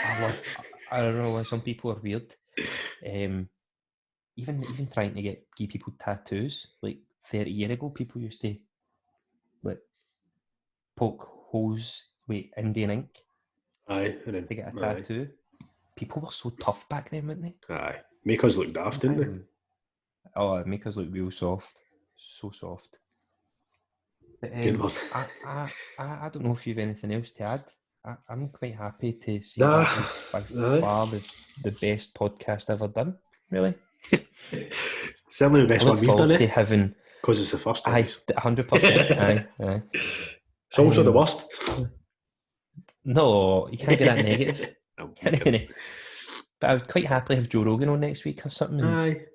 I don't know. Some people are weird. Even trying to give people tattoos. Like 30 years ago, people used to like poke holes with Indian ink. Aye, to get a tattoo. People were so tough back then, weren't they? Aye, make us look daft, didn't they? Oh, make us look real soft, so soft. But, I don't know if you've anything else to add. I'm quite happy to see that is by far the best podcast ever done. Really, certainly the best one we've done. To having, because it's the first time. 100%. Aye. It's also the worst. No, you can't be that negative. But I would quite happily have Joe Rogan on next week or something. Aye.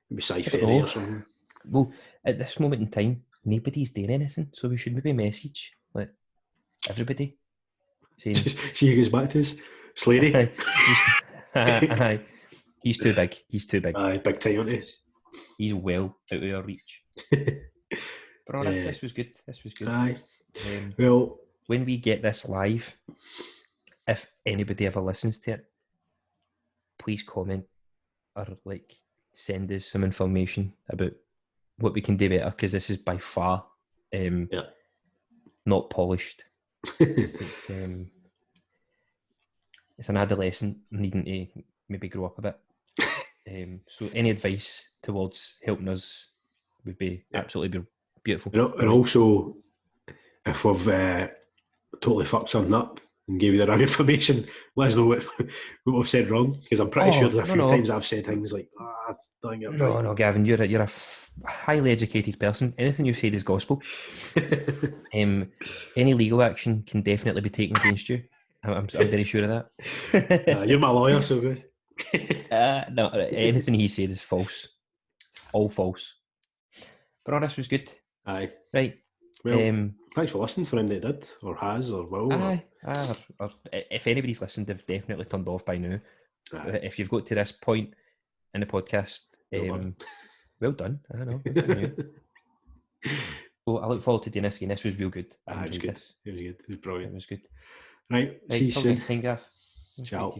Maybe Sci-Fi or something. Well, at this moment in time, nobody's doing anything, so we should maybe message like everybody. Saying, see who goes back to us. Slady. He's too big. Aye, big time on this. He's well out of our reach. But all right, this was good. Aye. Well, when we get this live, if anybody ever listens to it, please comment or like send us some information about what we can do better, because this is by far not polished. It's an adolescent needing to maybe grow up a bit. So any advice towards helping us would be absolutely beautiful. And also, if we've totally fucked something up and gave you the wrong information, let us know what we've said wrong, because I'm pretty sure there's a few times I've said things like, No, Gavin, you're a highly educated person. Anything you've said is gospel. Any legal action can definitely be taken against you. I'm very sure of that. You're my lawyer, so good. No, anything he said is false. All false. But all this was good. Aye. Right. Well, thanks for listening for anybody that did, or has, or will. Aye. Or if anybody's listened, they've definitely turned off by now. Aye. If you've got to this point in the podcast, well done. I know. Well done you. So I look forward to doing this again. This was real good. It was good. It was good. It was brilliant. It was good. Right. See you soon. Ciao. Ciao.